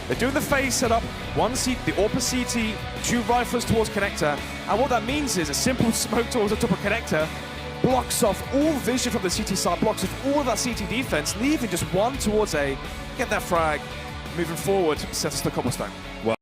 They're doing the phase setup, one seat, the AWP CT, 2 rifles towards connector, and what that means is a simple smoke towards the top of connector blocks off all vision from the CT side, blocks off all of that CT defense, leaving just one towards A, get that frag, moving forward, sets the Cobblestone. Well,